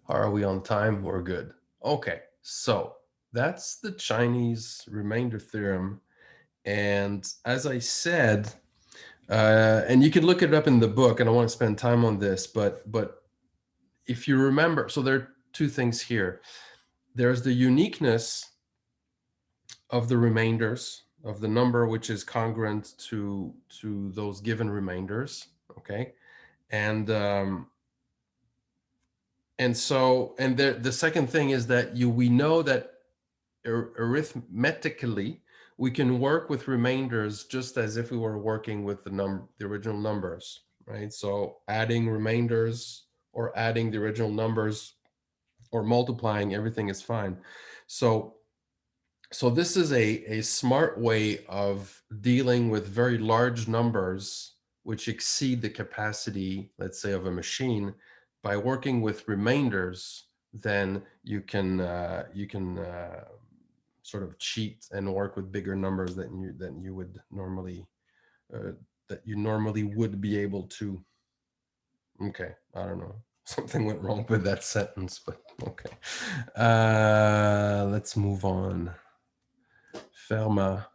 Are we on time? We're good. Okay. So that's the Chinese remainder theorem. And as I said, and you can look it up in the book, and I want to spend time on this, but if you remember, so there are two things here. There's the uniqueness of the remainders of the number which is congruent to those given remainders, okay? And so the second thing is that we know that arithmetically we can work with remainders just as if we were working with the original numbers, right? So adding remainders or adding the original numbers or multiplying, everything is fine. So this is a smart way of dealing with very large numbers which exceed the capacity, let's say, of a machine. By working with remainders, then you can sort of cheat and work with bigger numbers than you would normally would be able to. Okay, I don't know. Something went wrong with that sentence, but okay. Let's move on. Fermat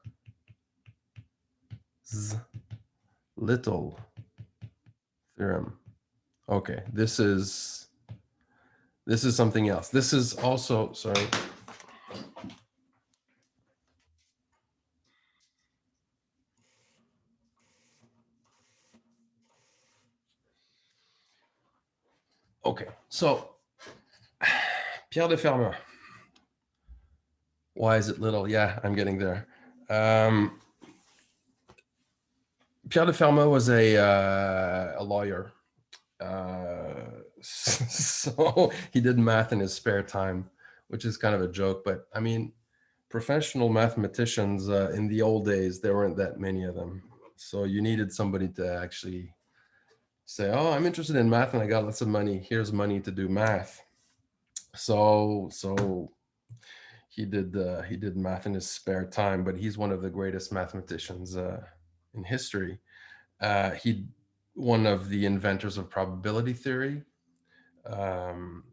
little theorem. Okay, this is something else. This is also, sorry. Okay, so Pierre de Fermat. Why is it little? Yeah, I'm getting there. Pierre de Fermat was a lawyer. So he did math in his spare time, which is kind of a joke. But I mean, professional mathematicians in the old days, there weren't that many of them. So you needed somebody to actually say, "Oh, I'm interested in math and I got lots of money. Here's money to do math." So he did math in his spare time, but he's one of the greatest mathematicians in history. He one of the inventors of probability theory. Um,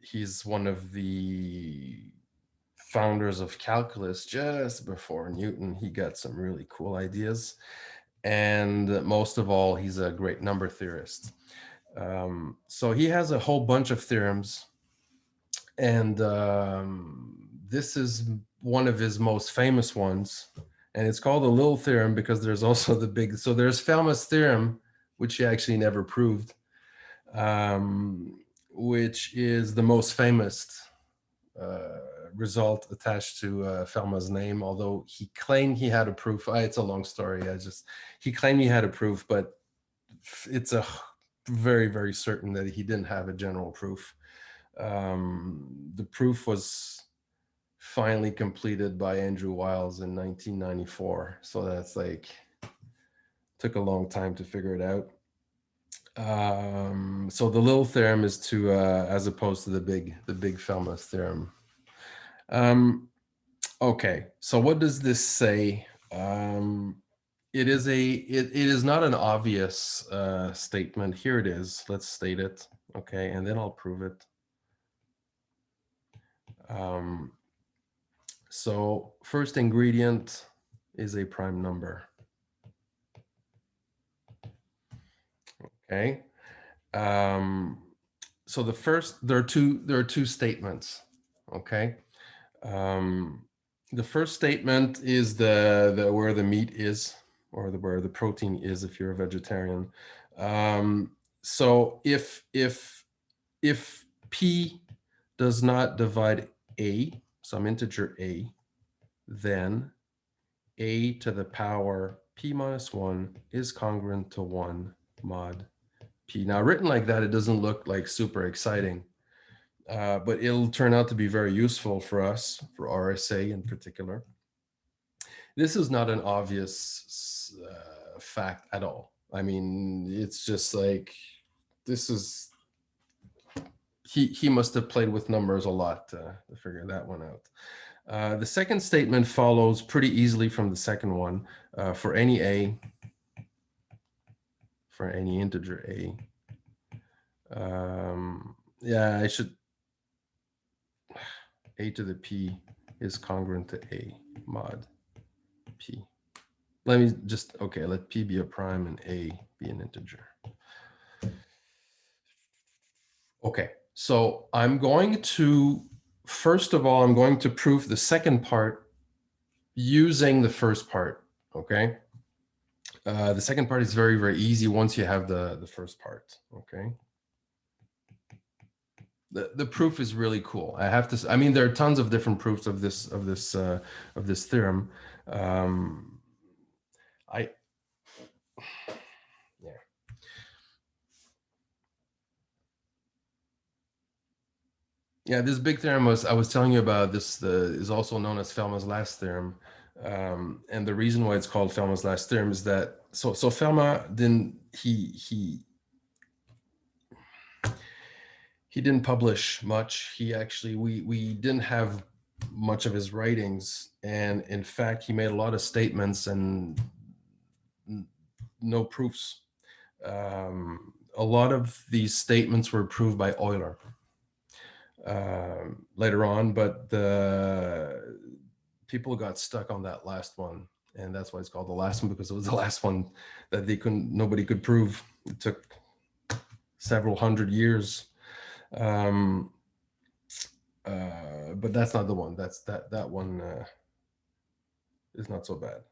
he's one of the founders of calculus just before Newton. He got some really cool ideas. And most of all, he's a great number theorist. So he has a whole bunch of theorems. And this is one of his most famous ones. And it's called the little theorem because there's also the big. So there's Fermat's theorem, which he actually never proved, which is the most famous result attached to Fermat's name, although he claimed he had a proof. It's a long story. He claimed he had a proof, but it's a very, very certain that he didn't have a general proof. The proof was finally completed by Andrew Wiles in 1994. So that's like, took a long time to figure it out. So the little theorem is to, as opposed to the big Fermat's theorem. Okay, so what does this say? It is not an obvious statement. Here it is. Let's state it. Okay, and then I'll prove it. So first ingredient is a prime number. Okay. So there are two statements. Okay. The first statement is the where the meat is, or where the protein is if you're a vegetarian. So if P does not divide A, some integer A, then A to the power P minus 1 is congruent to 1 mod P. Now, written like that, it doesn't look like super exciting, but it'll turn out to be very useful for us, for RSA in particular. This is not an obvious fact at all. I mean, it's just like, this is, he must have played with numbers a lot to figure that one out. The second statement follows pretty easily from the second one. For any A, for any integer A. Yeah, I should, A to the P is congruent to A mod P. Let me just, okay, let P be a prime and A be an integer. Okay, so I'm going to, first of all, I'm going to prove the second part using the first part, okay? The second part is very, very easy once you have the first part, okay? The proof is really cool. I have to, I mean, there are tons of different proofs of this theorem. Yeah. Yeah, this big theorem I was telling you about, this is also known as Fermat's last theorem. And the reason why it's called Fermat's last theorem is that, so Fermat didn't, he didn't publish much. He actually, we didn't have much of his writings. And in fact, he made a lot of statements and no proofs. A lot of these statements were proved by Euler later on, but the people got stuck on that last one. And that's why it's called the last one, because it was the last one that nobody could prove. It took several hundred years. But that's not the one. That one is not so bad.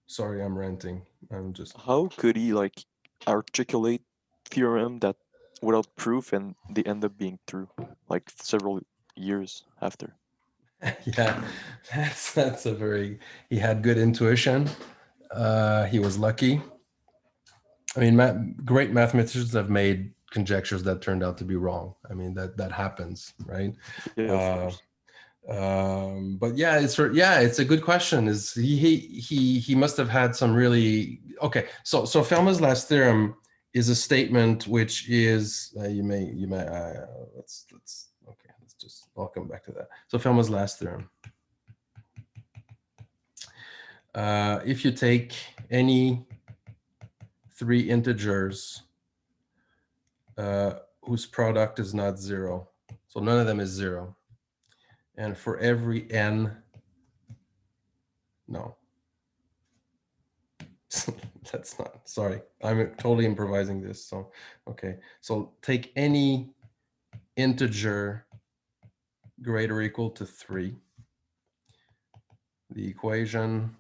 Sorry, I'm ranting. I'm just How could he like articulate theorem that without proof and they end up being true like several years after? yeah, that's a very. He had good intuition. He was lucky. I mean, great mathematicians have made conjectures that turned out to be wrong. I mean, that happens, right? Yeah, of Uh, course. but yeah, it's a good question. Is he must have had some really okay. So Fermat's last theorem is a statement which is let's okay, let's just I'll come back to that. So Fermat's last theorem. If you take any three integers whose product is not zero, so none of them is zero, and for every n, no, that's not, sorry, I'm totally improvising this. So, okay, so take any integer greater or equal to 3. The equation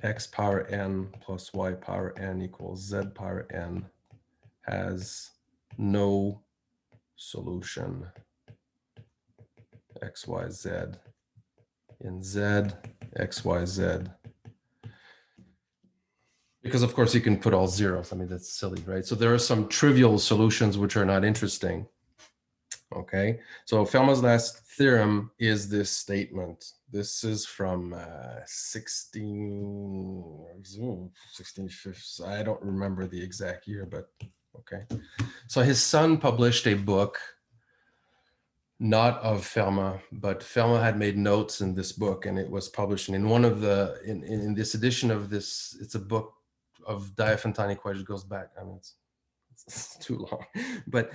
x power n plus y power n equals z power n has no solution x, y, z in z, x, y, z. Because of course you can put all zeros. I mean, that's silly, right? So there are some trivial solutions which are not interesting. Okay, so Fermat's last theorem is this statement. This is from 1650. I don't remember the exact year, but okay. So his son published a book, not of Fermat, but Fermat had made notes in this book, and it was published in one of the in this edition of this. It's a book of Diophantine equations, goes back. I mean, it's too long, but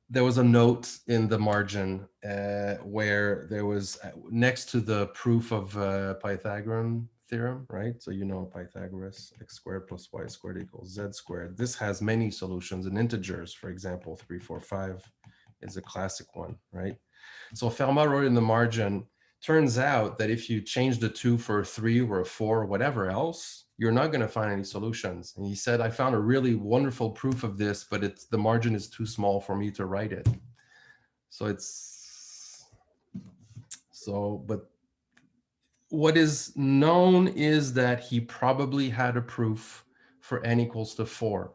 there was a note in the margin where there was next to the proof of Pythagorean theorem, right? So you know Pythagoras, x squared plus y squared equals z squared. This has many solutions in integers. For example, 3, 4, 5 is a classic one, right? So Fermat wrote in the margin, turns out that if you change the 2 for a 3 or a 4 or whatever else, you're not going to find any solutions. And he said, I found a really wonderful proof of this, but the margin is too small for me to write it. But what is known is that he probably had a proof for n equals to 4.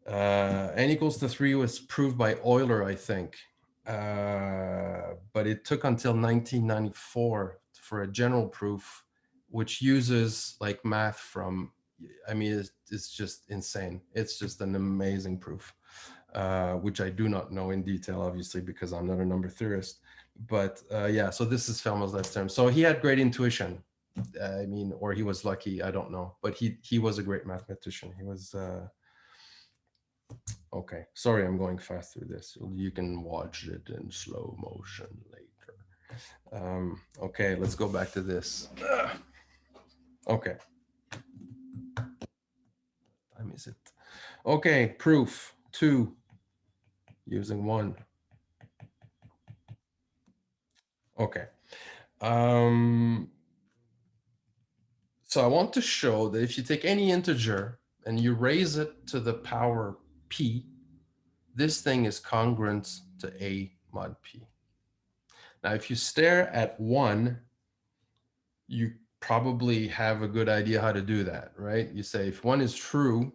N equals to 3 was proved by Euler, I think. But it took until 1994 for a general proof, which uses like math from, I mean, it's just insane. It's just an amazing proof, which I do not know in detail, obviously, because I'm not a number theorist. But yeah, so this is Fermat's last term. So he had great intuition. I mean, or he was lucky, I don't know. But he was a great mathematician. He was... Okay, sorry, I'm going fast through this. You can watch it in slow motion later. Okay, let's go back to this. Okay. Time is it? Okay, proof 2 using 1. Okay. So I want to show that if you take any integer and you raise it to the power p, this thing is congruent to a mod p. Now, if you stare at 1, you probably have a good idea how to do that, right? You say if 1 is true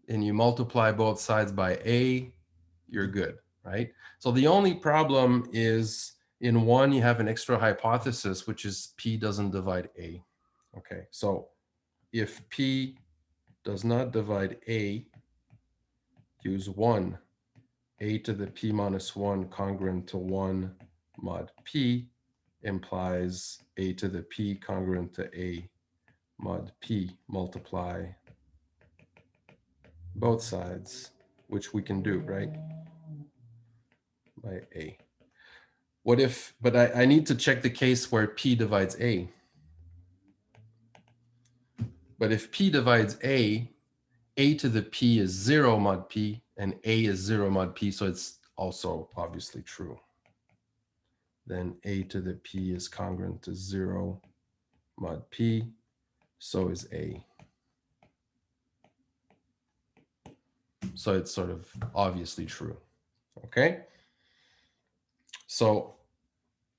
and you multiply both sides by a, you're good, right? So the only problem is in 1, you have an extra hypothesis, which is p doesn't divide a. Okay, so if p does not divide a, use 1, a to the p minus 1 congruent to 1 mod p implies a to the p congruent to a mod p, multiply both sides, which we can do, right? By a. What if, but I need to check the case where p divides a. But if P divides A to the P is 0 mod P, and A is 0 mod P, so it's also obviously true. Then A to the P is congruent to 0 mod P, so is A. So it's sort of obviously true, okay? So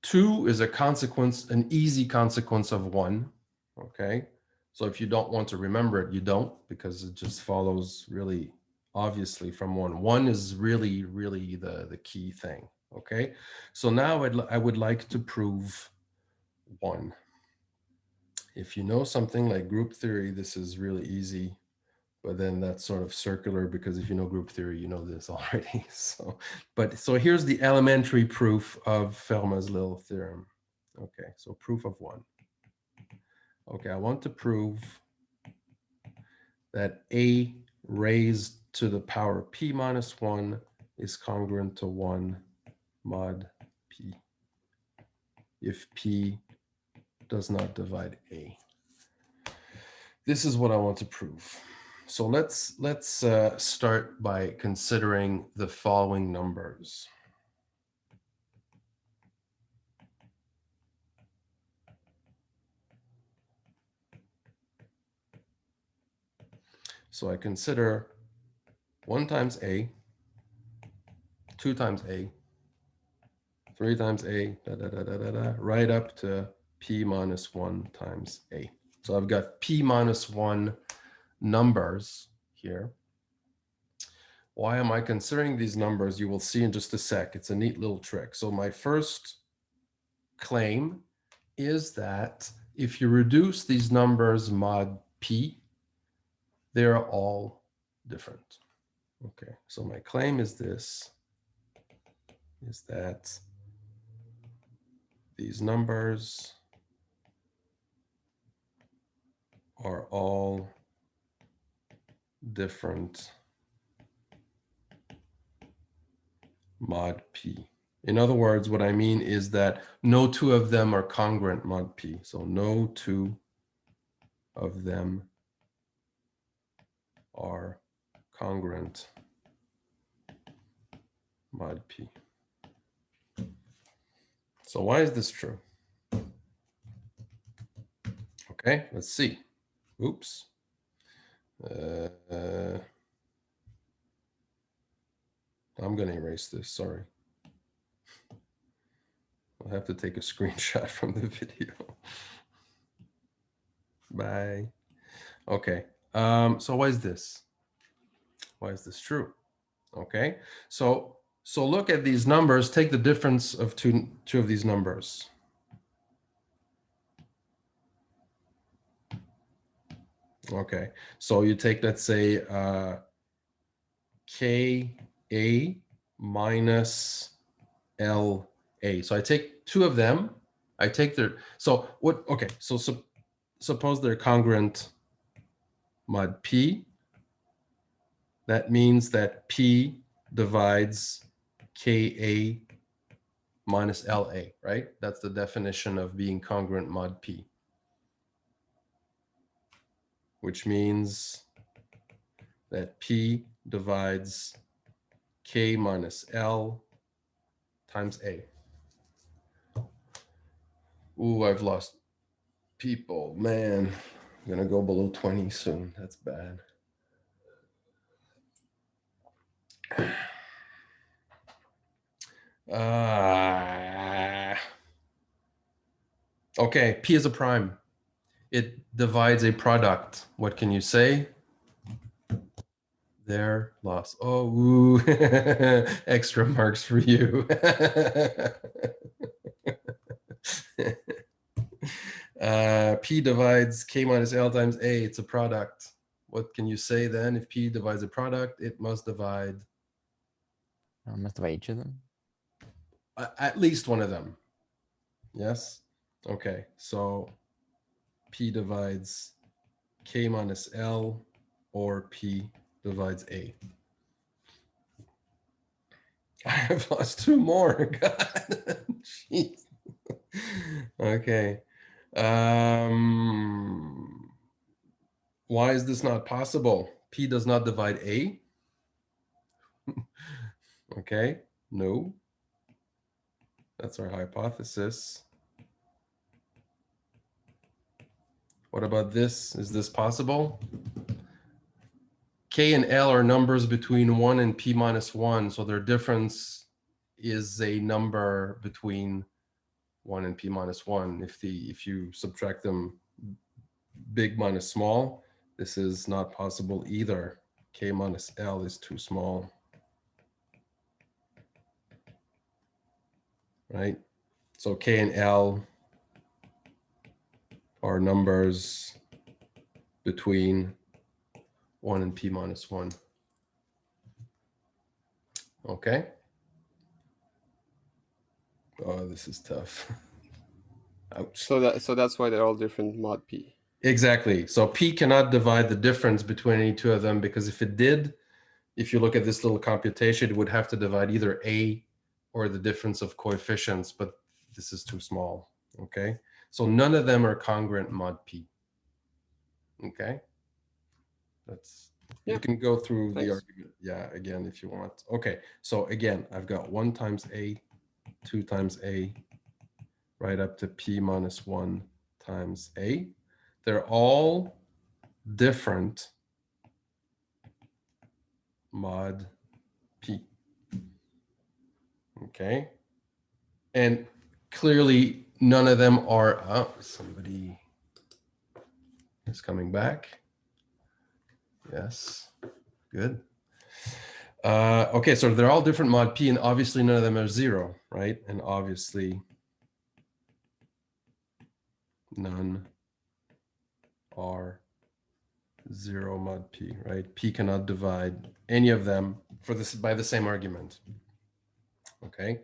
2 is a consequence, an easy consequence of 1, okay? So if you don't want to remember it, you don't, because it just follows really obviously from 1. 1 is really, really the key thing, okay? So now I would like to prove 1. If you know something like group theory, this is really easy, but then that's sort of circular, because if you know group theory, you know this already. So here's the elementary proof of Fermat's little theorem. Okay, so proof of 1. Okay, I want to prove that A raised to the power P minus 1 is congruent to 1 mod P if P does not divide A. This is what I want to prove. So let's start by considering the following numbers. So I consider 1 times A, 2 times A, 3 times A, right up to P minus 1 times A. So I've got P minus 1 numbers here. Why am I considering these numbers? You will see in just a sec. It's a neat little trick. So my first claim is that if you reduce these numbers mod P, they're all different. Okay, so my claim is this, is that these numbers are all different mod P. In other words, what I mean is that no 2 of them are congruent mod P. So no 2 of them are congruent mod P. So why is this true? Okay, let's see. Oops. I'm going to erase this, sorry. I'll have to take a screenshot from the video. Bye. Okay, so why is this? Why is this true? Okay, so look at these numbers, take the difference of two of these numbers. Okay, so you take, let's say, Ka minus La. So I take 2 of them, I take their, so what, okay, so suppose they're congruent mod P. That means that P divides Ka minus La, right? That's the definition of being congruent mod P, which means that P divides K minus L times A. Ooh, I've lost people, man. I'm gonna go below 20 soon. That's bad. Okay, P is a prime. It divides a product. What can you say? There, loss. Oh, ooh. Extra marks for you. P divides K minus L times A. It's a product. What can you say then? If P divides a product, it must divide Must divide each of them. At least one of them. Yes? Okay, so P divides K minus L, or P divides A. I have lost 2 more. God. Jeez. Okay. Why is this not possible? P does not divide A. Okay, no. That's our hypothesis. What about this? Is this possible? K and L are numbers between 1 and P minus 1, so their difference is a number between 1 and P minus 1. If you subtract them big minus small, this is not possible either. K minus L is too small. Right? So K and L are numbers between 1 and P minus 1. Okay. Oh, this is tough. Ouch. So that's why they're all different mod P. Exactly. So P cannot divide the difference between any two of them, because if it did, if you look at this little computation, it would have to divide either A or the difference of coefficients, but this is too small. Okay. So none of them are congruent mod P. Okay. That's, Yeah. you can go through the Thanks. argument. Yeah, again, if you want. Okay. So again, I've got 1 times A, 2 times A, right up to P minus 1 times A. They're all different mod P. Okay. And clearly none of them are, oh, somebody is coming back. Yes, good. Okay, so they're all different mod P, and obviously none of them are 0, right? And obviously none are 0 mod P, right? P cannot divide any of them for this by the same argument. Okay,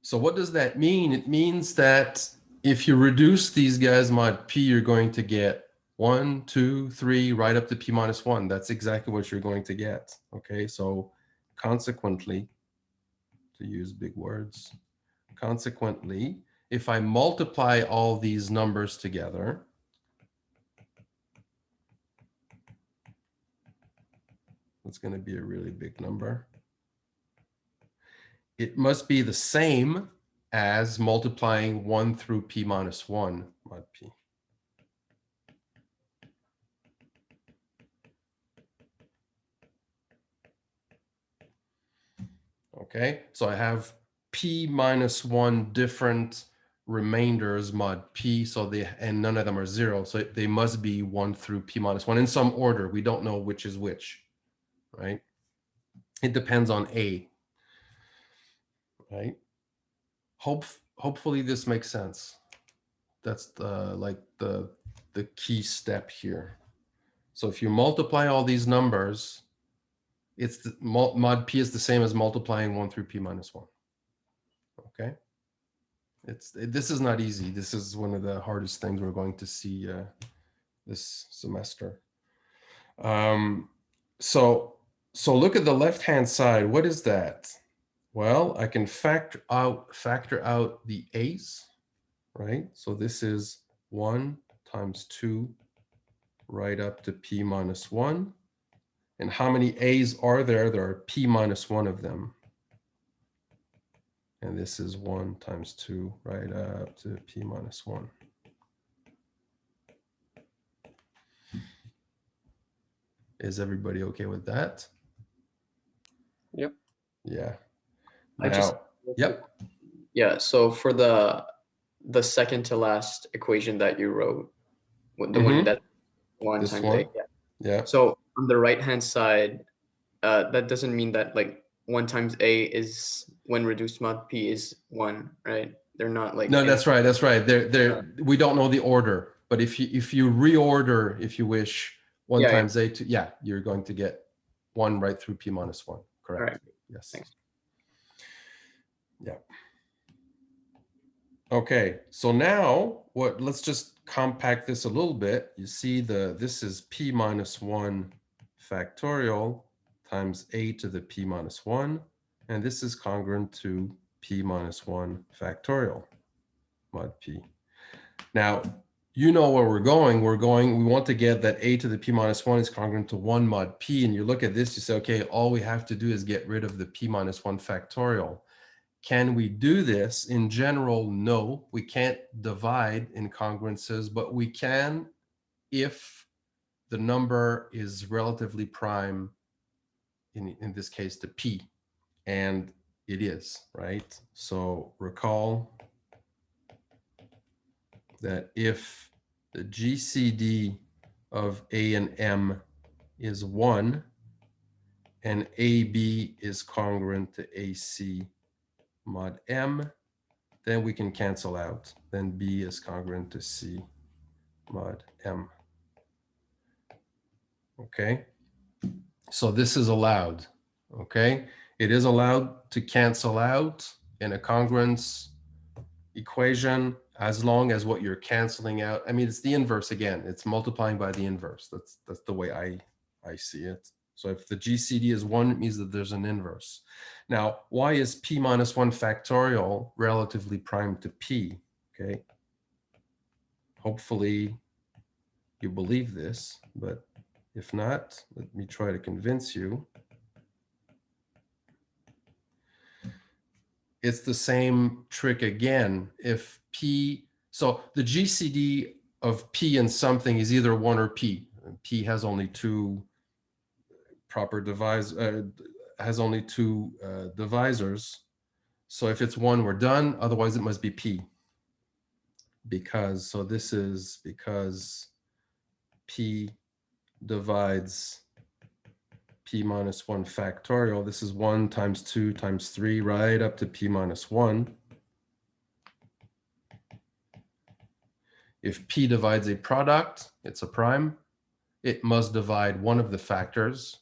so what does that mean? It means that if you reduce these guys mod P, you're going to get 1, 2, 3, right up to P minus 1. That's exactly what you're going to get. Okay, so consequently, to use big words, consequently, if I multiply all these numbers together, it's going to be a really big number. It must be the same as multiplying 1 through P minus 1 mod P. Okay, so I have P minus 1 different remainders mod P, so and none of them are 0, so they must be 1 through P minus 1 in some order. We don't know which is which, right? It depends on A, right? Hopefully this makes sense. That's the key step here. So if you multiply all these numbers, it's the mod P is the same as multiplying 1 through P minus 1. Okay. This is not easy. This is one of the hardest things we're going to see this semester. So look at the left-hand side. What is that? Well, I can factor out the A's, right? So this is 1 times 2 right up to P minus 1. And how many A's are there? There are P minus 1 of them. And this is 1 times 2 right up to P minus 1. Is everybody okay with that? Yep. Yeah. I just, yep. Yeah, so for the second to last equation that you wrote, the one that 1 This times one? A. Yeah. Yeah. So on the right-hand side, that doesn't mean that like 1 times A is when reduced mod P is 1, right? They're not like. No, that's right. That's right. We don't know the order, but if you reorder, if you wish, 1 times A to, yeah, you're going to get 1 right through P minus 1. Correct. All right. Yes. Thanks. Yeah. Okay. So now let's just compact this a little bit. You see this is P minus 1 factorial times A to the P minus 1. And this is congruent to P minus 1 factorial mod P. Now, you know where we're going. We want to get that a to the p minus 1 is congruent to 1 mod p. And you look at this, you say, okay, all we have to do is get rid of the p minus 1 factorial. Can we do this? In general, no. We can't divide incongruences, but we can if the number is relatively prime, in this case, to p. And it is, right? So recall that if the GCD of A and M is 1 and AB is congruent to AC mod M, then we can cancel out. Then B is congruent to C mod M. Okay, so this is allowed. Okay, it is allowed to cancel out in a congruence equation as long as what you're canceling out, I mean, it's the inverse again. It's multiplying by the inverse. That's the way I see it. So if the GCD is 1, it means that there's an inverse. Now, why is p minus 1 factorial relatively prime to p? Okay. Hopefully you believe this, but if not, let me try to convince you. It's the same trick again. If p, so the GCD of p and something is either 1 or p. P has only two proper divisors, divisors. So if it's 1, we're done. Otherwise, it must be p. Because, so this is because p divides p minus 1 factorial. This is 1 times 2 times 3 right up to p minus 1. If p divides a product, it's a prime. It must divide one of the factors,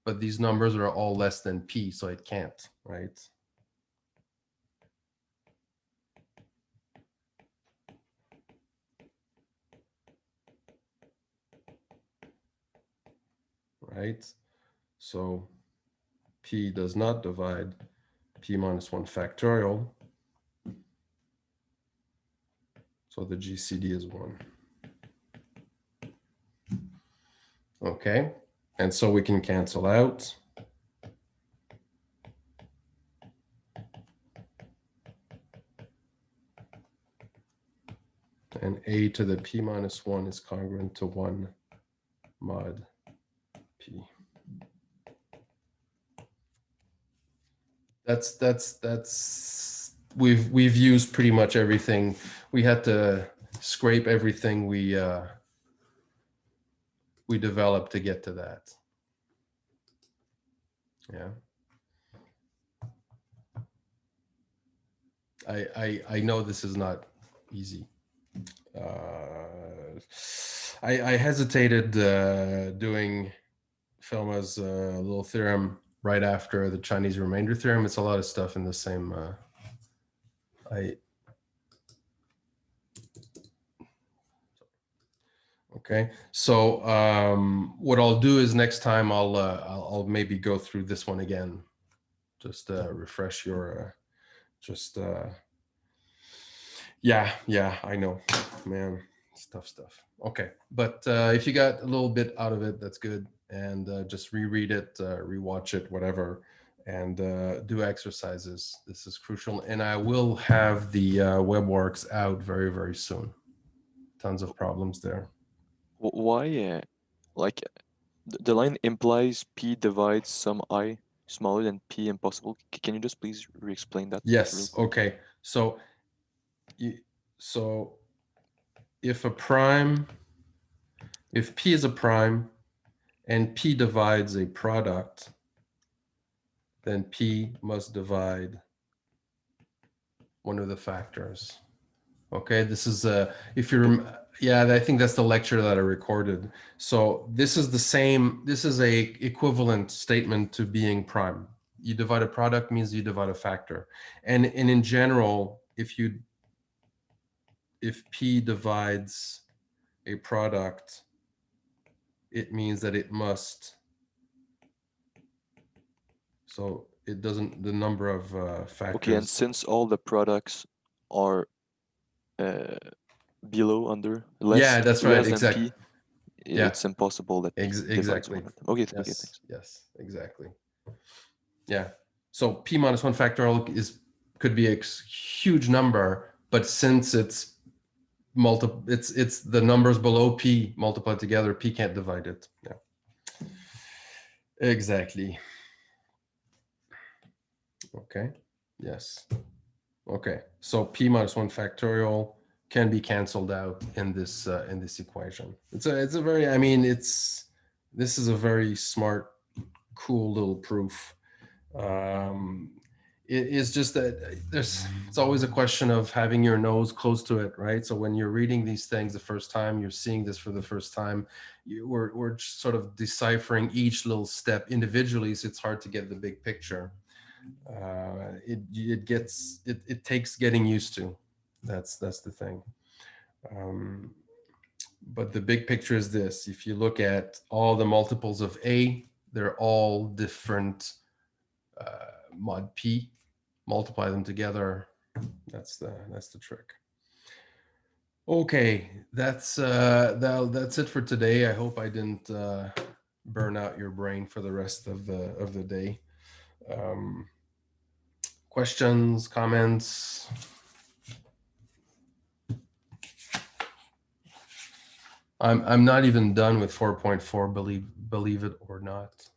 but these numbers are all less than p, so it can't, right? Right? So p does not divide p minus 1 factorial. So the GCD is 1. Okay, and so we can cancel out. And a to the p minus 1 is congruent to 1 mod p. We've used pretty much everything. We had to scrape everything we developed to get to that. Yeah. I know this is not easy. I hesitated doing Fermat's little theorem right after the Chinese remainder theorem. It's a lot of stuff in the same. Okay, so what I'll do is next time I'll maybe go through this one again, just refresh your yeah, I know, man, it's tough stuff. Okay, but if you got a little bit out of it, that's good, and just reread it, rewatch it, whatever, and do exercises. This is crucial, and I will have the WebWorks out very, very soon. Tons of problems there. Why, like, the line implies p divides some I smaller than p impossible. Can you just please re-explain that? Yes. Okay. So, so if p is a prime and p divides a product, then p must divide one of the factors. Okay, this is if you yeah, I think that's the lecture that I recorded. So this is the same, this is a equivalent statement to being prime. You divide a product means you divide a factor. And in general, if p divides a product, it means that it must, so it doesn't, the number of factors. Okay, and since all the products are below, under, less, Yeah, that's right. than Exactly. p, Yeah. it's impossible that p divides Exactly. one of them. Okay, okay, Yes. thanks. Yes. Exactly. Yeah. So p minus 1 factorial could be a huge number, but since it's it's the numbers below p multiplied together, p can't divide it. Yeah. Exactly. Okay. Yes. Okay. So p minus 1 factorial can be canceled out in this equation. It's a very, I mean, this is a very smart, cool little proof. It is just that it's always a question of having your nose close to it, right? So when you're reading these things the first time, you're seeing this for the first time, we're sort of deciphering each little step individually, so it's hard to get the big picture. It takes getting used to. That's the thing. But the big picture is this: if you look at all the multiples of a, they're all different mod p. Multiply them together. That's the trick. Okay, that's it for today. I hope I didn't burn out your brain for the rest of the day. Questions, comments? I'm not even done with 4.4, believe it or not.